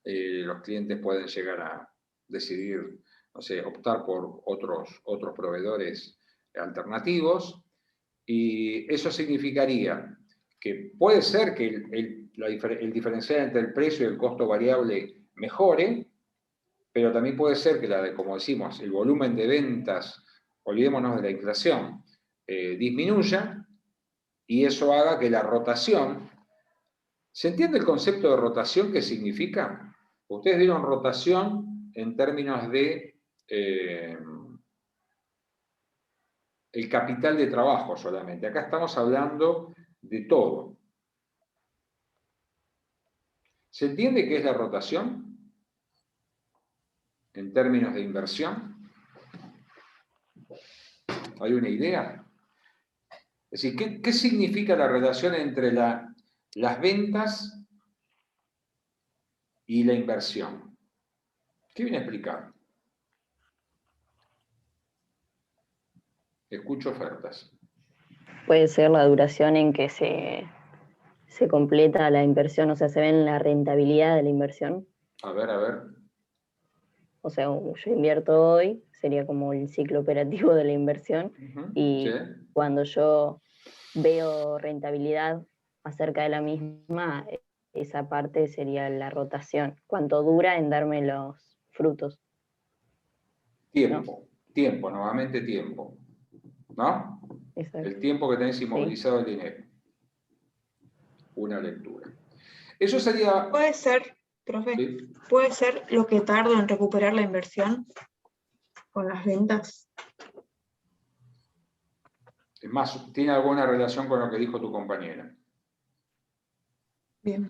Los clientes pueden llegar a decidir, no sé, optar por otros proveedores alternativos, y eso significaría que puede ser que el diferencial entre el precio y el costo variable mejore, pero también puede ser que, como decimos, el volumen de ventas, olvidémonos de la inflación, disminuya, y eso haga que la rotación... ¿Se entiende el concepto de rotación? ¿Qué significa? Ustedes vieron rotación en términos de el capital de trabajo solamente. Acá estamos hablando de todo. ¿Se entiende qué es la rotación en términos de inversión? ¿Hay una idea? Es decir, ¿qué significa la relación entre las ventas y la inversión? ¿Qué viene a explicar? Escucho ofertas. Puede ser la duración en que se completa la inversión, o sea, se ve en la rentabilidad de la inversión. A ver, a ver. O sea, yo invierto hoy, sería como el ciclo operativo de la inversión, y Sí. cuando yo veo rentabilidad acerca de la misma, esa parte sería la rotación. ¿Cuánto dura en darme los frutos? Tiempo, tiempo, nuevamente tiempo. ¿No? Exacto. El tiempo que tenés inmovilizado el dinero. Una lectura. Eso sería... Puede ser, profe, ¿sí? puede ser lo que tardo en recuperar la inversión con las ventas. Es más, tiene alguna relación con lo que dijo tu compañera. Bien.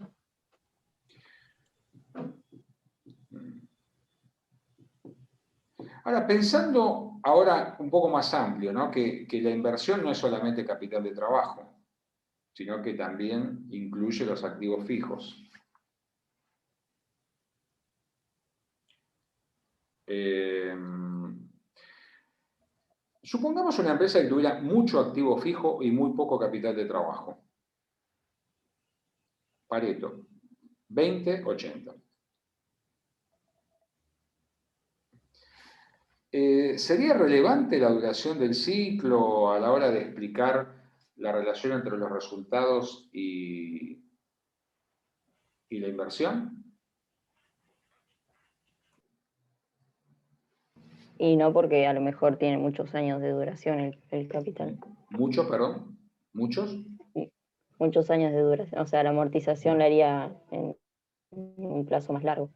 Ahora, pensando ahora un poco más amplio, ¿no? Que la inversión no es solamente capital de trabajo, sino que también incluye los activos fijos. Supongamos una empresa que tuviera mucho activo fijo y muy poco capital de trabajo. Pareto, 20-80. ¿Sería relevante la duración del ciclo a la hora de explicar la relación entre los resultados y la inversión? Y no, porque a lo mejor tiene muchos años de duración el capital. ¿Muchos, perdón? ¿Muchos? Muchos años de duración. O sea, la amortización la haría en un plazo más largo.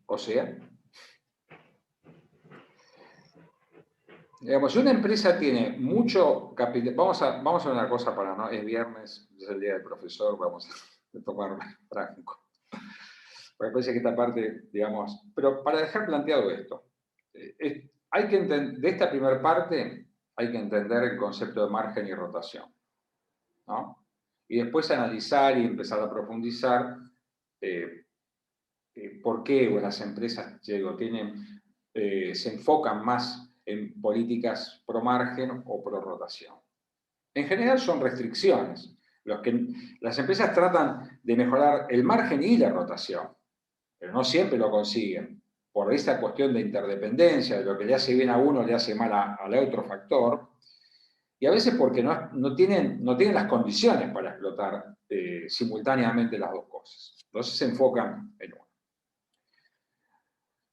O sea, digamos, si una empresa tiene mucho capital, vamos a ver una cosa para no, es viernes, es el día del profesor, vamos a tomar franco. Me parece que esta parte, digamos, pero para dejar planteado esto, hay que entender, de esta primera parte hay que entender el concepto de margen y rotación, ¿no? Y después analizar y empezar a profundizar por qué las empresas, se enfocan más en políticas pro margen o pro rotación. En general son restricciones. Las empresas tratan de mejorar el margen y la rotación, pero no siempre lo consiguen. Por esta cuestión de interdependencia, de lo que le hace bien a uno le hace mal al otro factor, y a veces porque no tienen las condiciones para explotar simultáneamente las dos cosas. Entonces se enfocan en uno.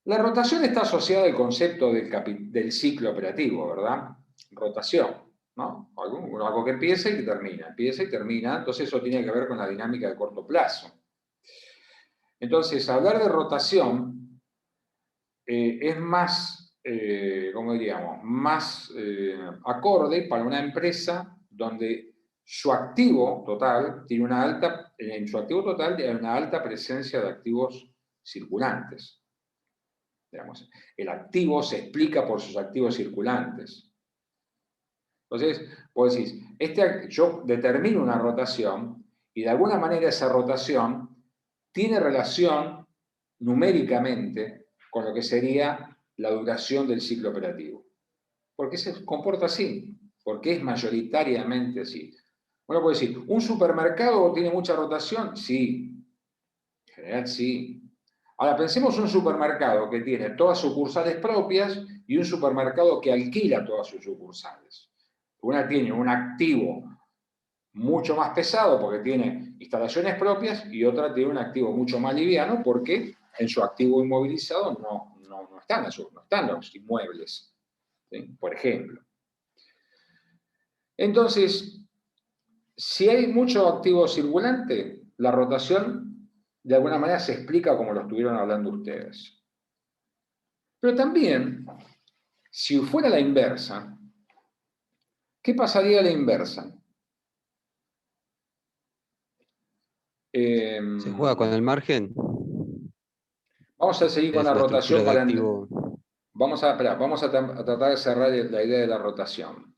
La rotación está asociada al concepto del ciclo operativo, ¿verdad? Rotación, ¿no? Algo que empieza y que termina, entonces eso tiene que ver con la dinámica de corto plazo. Entonces, hablar de rotación es más, ¿cómo diríamos? Más acorde para una empresa donde su activo total tiene en su activo total hay una alta presencia de activos circulantes. Digamos, el activo se explica por sus activos circulantes. Entonces, vos decís, yo determino una rotación y de alguna manera esa rotación tiene relación numéricamente con lo que sería la duración del ciclo operativo. ¿Por qué se comporta así? Porque es mayoritariamente así. Uno puede decir, ¿un supermercado tiene mucha rotación? Sí, en general sí. Ahora pensemos un supermercado que tiene todas sucursales propias y un supermercado que alquila todas sus sucursales. Una tiene un activo mucho más pesado porque tiene instalaciones propias y otra tiene un activo mucho más liviano porque en su activo inmovilizado no están los inmuebles, ¿sí? Por ejemplo. Entonces, si hay mucho activo circulante, la rotación de alguna manera se explica como lo estuvieron hablando ustedes. Pero también, si fuera la inversa, ¿qué pasaría a la inversa? ¿Se juega con el margen? Vamos a seguir con Es la la rotación estructura de para... activo. Vamos a tratar de cerrar la idea de la rotación.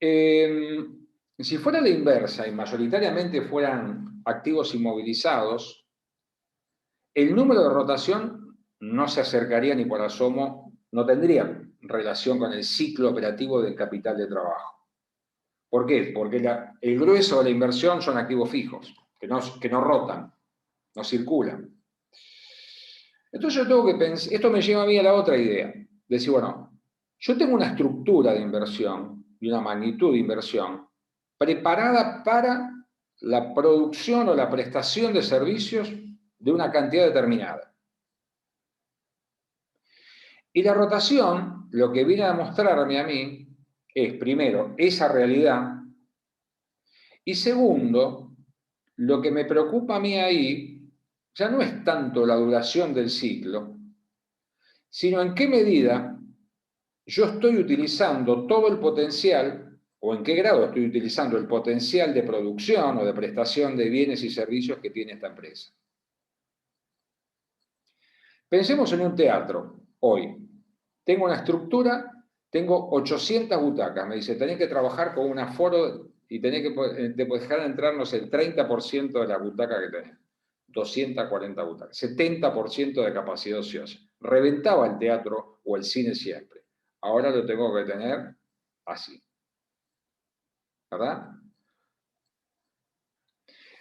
Si fuera la inversa y mayoritariamente fueran activos inmovilizados, el número de rotación no se acercaría ni por asomo, no tendría relación con el ciclo operativo del capital de trabajo. ¿Por qué? Porque el grueso de la inversión son activos fijos, que no rotan, no circulan. Entonces yo tengo que pensar, esto me lleva a mí a la otra idea, decir, bueno, yo tengo una estructura de inversión y una magnitud de inversión preparada para la producción o la prestación de servicios de una cantidad determinada. Y la rotación, lo que viene a mostrarme a mí, es primero, esa realidad, y segundo, lo que me preocupa a mí ahí, ya no es tanto la duración del ciclo, sino en qué medida yo estoy utilizando todo el potencial, o en qué grado estoy utilizando el potencial de producción o de prestación de bienes y servicios que tiene esta empresa. Pensemos en un teatro, hoy. Tengo una estructura, tengo 800 butacas, me dice, tenés que trabajar con un aforo y tenés que dejar entrar, no sé, el 30% de la butaca que tenés. 240 butacas, 70% de capacidad ociosa. Reventaba el teatro o el cine siempre. Ahora lo tengo que tener así. ¿Verdad?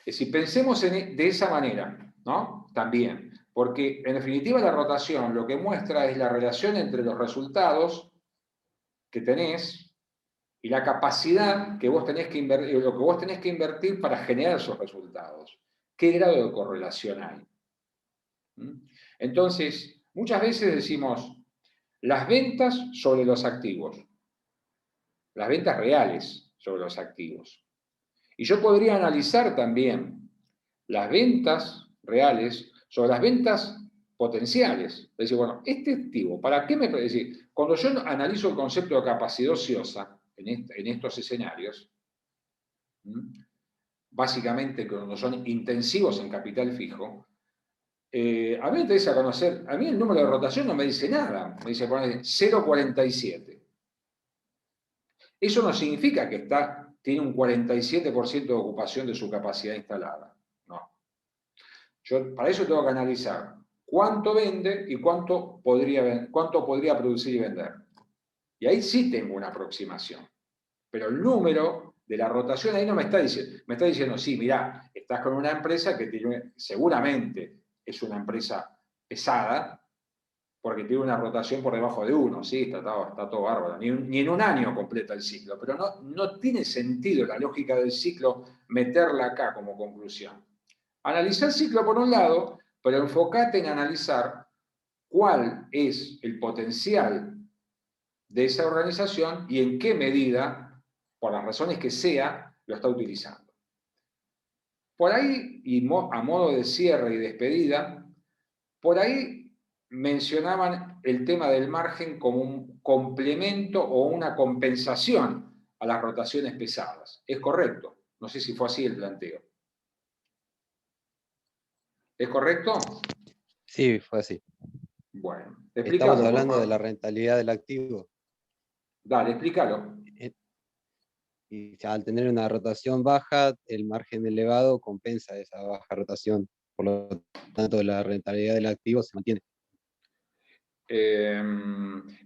Si pensemos de esa manera, ¿no? También, porque en definitiva la rotación lo que muestra es la relación entre los resultados que tenés y la capacidad que vos tenés que invertir, lo que vos tenés que invertir para generar esos resultados. ¿Qué grado de correlación hay? Entonces, muchas veces decimos las ventas sobre los activos, las ventas reales sobre los activos. Y yo podría analizar también las ventas reales sobre las ventas potenciales. Es decir, bueno, este activo, ¿para qué me puede decir? Cuando yo analizo el concepto de capacidad ociosa en estos escenarios, básicamente cuando son intensivos en capital fijo, a mí me interesa conocer, a mí el número de rotación no me dice nada, me dice 0,47. Eso no significa que tiene un 47% de ocupación de su capacidad instalada, no. Yo para eso tengo que analizar cuánto vende y cuánto podría producir y vender. Y ahí sí tengo una aproximación. Pero el número de la rotación ahí no me está diciendo, sí, mirá, estás con una empresa que seguramente es una empresa pesada, porque tiene una rotación por debajo de 1, ¿sí? Está todo bárbaro. Ni en un año completa el ciclo, pero no tiene sentido la lógica del ciclo meterla acá como conclusión. Analizar el ciclo por un lado, pero enfócate en analizar cuál es el potencial de esa organización y en qué medida, por las razones que sea, lo está utilizando. Por ahí, y a modo de cierre y despedida, por ahí mencionaban el tema del margen como un complemento o una compensación a las rotaciones pesadas. Es correcto. No sé si fue así el planteo. ¿Es correcto? Sí, fue así. Bueno, Estamos explícalo, hablando por de la favor. rentabilidad del activo. Dale, explícalo. Y al tener una rotación baja, el margen elevado compensa esa baja rotación. Por lo tanto, la rentabilidad del activo se mantiene.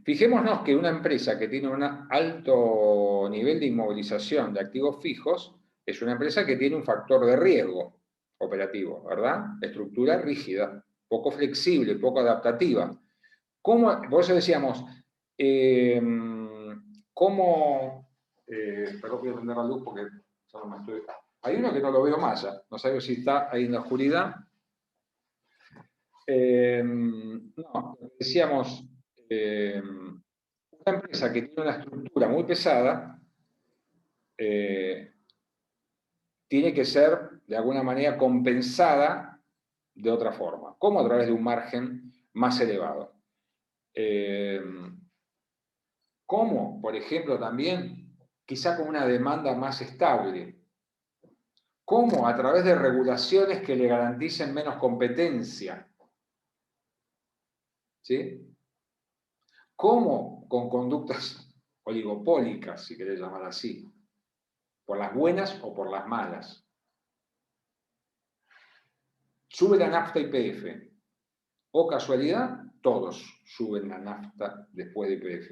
Fijémonos que una empresa que tiene un alto nivel de inmovilización de activos fijos es una empresa que tiene un factor de riesgo operativo, ¿verdad? Estructura rígida, poco flexible, poco adaptativa. Por eso decíamos, perdón, voy a prender la luz porque ya no me estoy... Hay uno que no lo veo más ya, no sé si está ahí en la oscuridad. No, decíamos, una empresa que tiene una estructura muy pesada tiene que ser, de alguna manera, compensada de otra forma. ¿Cómo? A través de un margen más elevado. ¿Cómo? Por ejemplo, también, quizá con una demanda más estable. ¿Cómo? A través de regulaciones que le garanticen menos competencia. ¿Sí? ¿Cómo? Con conductas oligopólicas, si querés llamar así. Por las buenas o por las malas. Sube la nafta YPF. O casualidad, todos suben la nafta después de YPF.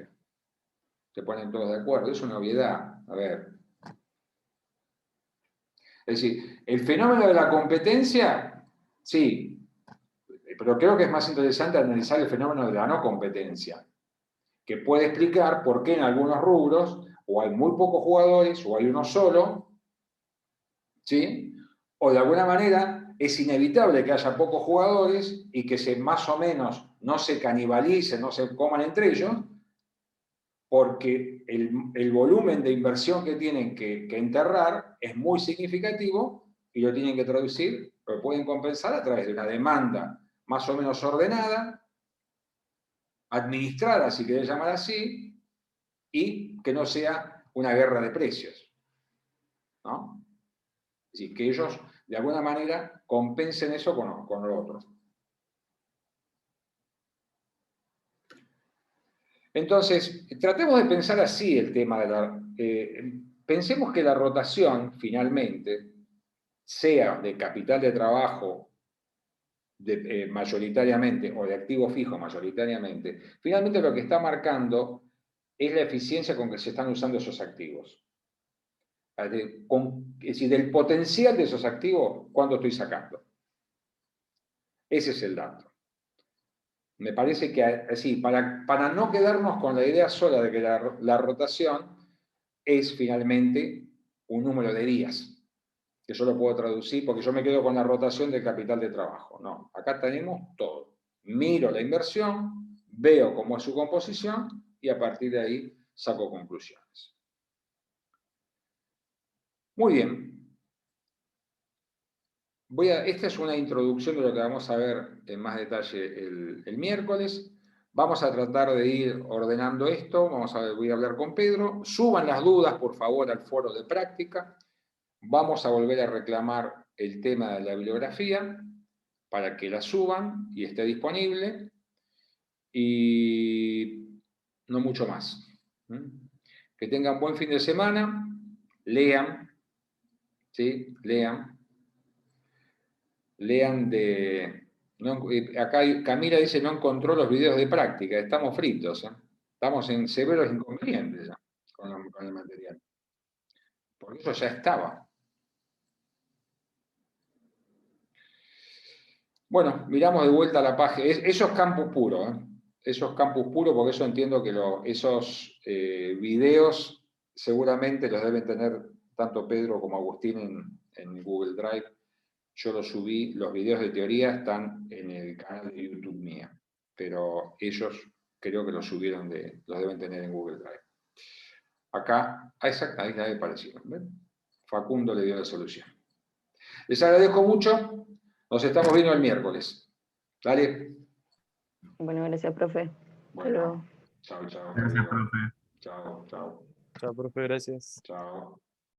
Se ponen todos de acuerdo. Es una obviedad. A ver. Es decir, el fenómeno de la competencia, sí, pero creo que es más interesante analizar el fenómeno de la no competencia, que puede explicar por qué en algunos rubros o hay muy pocos jugadores o hay uno solo, ¿sí? O de alguna manera es inevitable que haya pocos jugadores y que más o menos no se canibalicen, no se coman entre ellos, porque el volumen de inversión que tienen que enterrar es muy significativo y lo tienen que traducir, lo pueden compensar a través de una demanda más o menos ordenada, administrada, si querés llamar así, y que no sea una guerra de precios, ¿no? Es decir, que ellos, de alguna manera, compensen eso con lo otro. Entonces, tratemos de pensar así el tema de la... pensemos que la rotación, finalmente, sea de capital de trabajo mayoritariamente o de activo fijo mayoritariamente, finalmente lo que está marcando es la eficiencia con que se están usando esos activos. Es decir, del potencial de esos activos, ¿cuánto estoy sacando? Ese es el dato. Me parece que así, para no quedarnos con la idea sola de que la rotación es finalmente un número de días, que yo lo puedo traducir porque yo me quedo con la rotación del capital de trabajo. No, acá tenemos todo. Miro la inversión, veo cómo es su composición y a partir de ahí saco conclusiones. Muy bien. Esta es una introducción de lo que vamos a ver en más detalle el miércoles. Vamos a tratar de ir ordenando esto. Voy a hablar con Pedro. Suban las dudas, por favor, al foro de práctica. Vamos a volver a reclamar el tema de la bibliografía para que la suban y esté disponible. Y no mucho más. Que tengan buen fin de semana. Lean. ¿Sí? Lean de... acá Camila dice, no encontró los videos de práctica, estamos fritos, ¿eh? Estamos en severos inconvenientes ya con el material. Porque eso ya estaba. Bueno, miramos de vuelta a la página. Eso es campus puro, ¿eh? Eso es campus puro, porque eso entiendo que esos videos seguramente los deben tener tanto Pedro como Agustín en Google Drive. Yo los subí, los videos de teoría están en el canal de YouTube mía, pero ellos creo que los subieron, los deben tener en Google Drive. Acá, ahí me pareció. ¿Ven? Facundo le dio la solución. Les agradezco mucho, nos estamos viendo el miércoles. Dale. Bueno, gracias, profe. Bueno, chao. Gracias, profe. Chao. Chao, profe, gracias. Chao.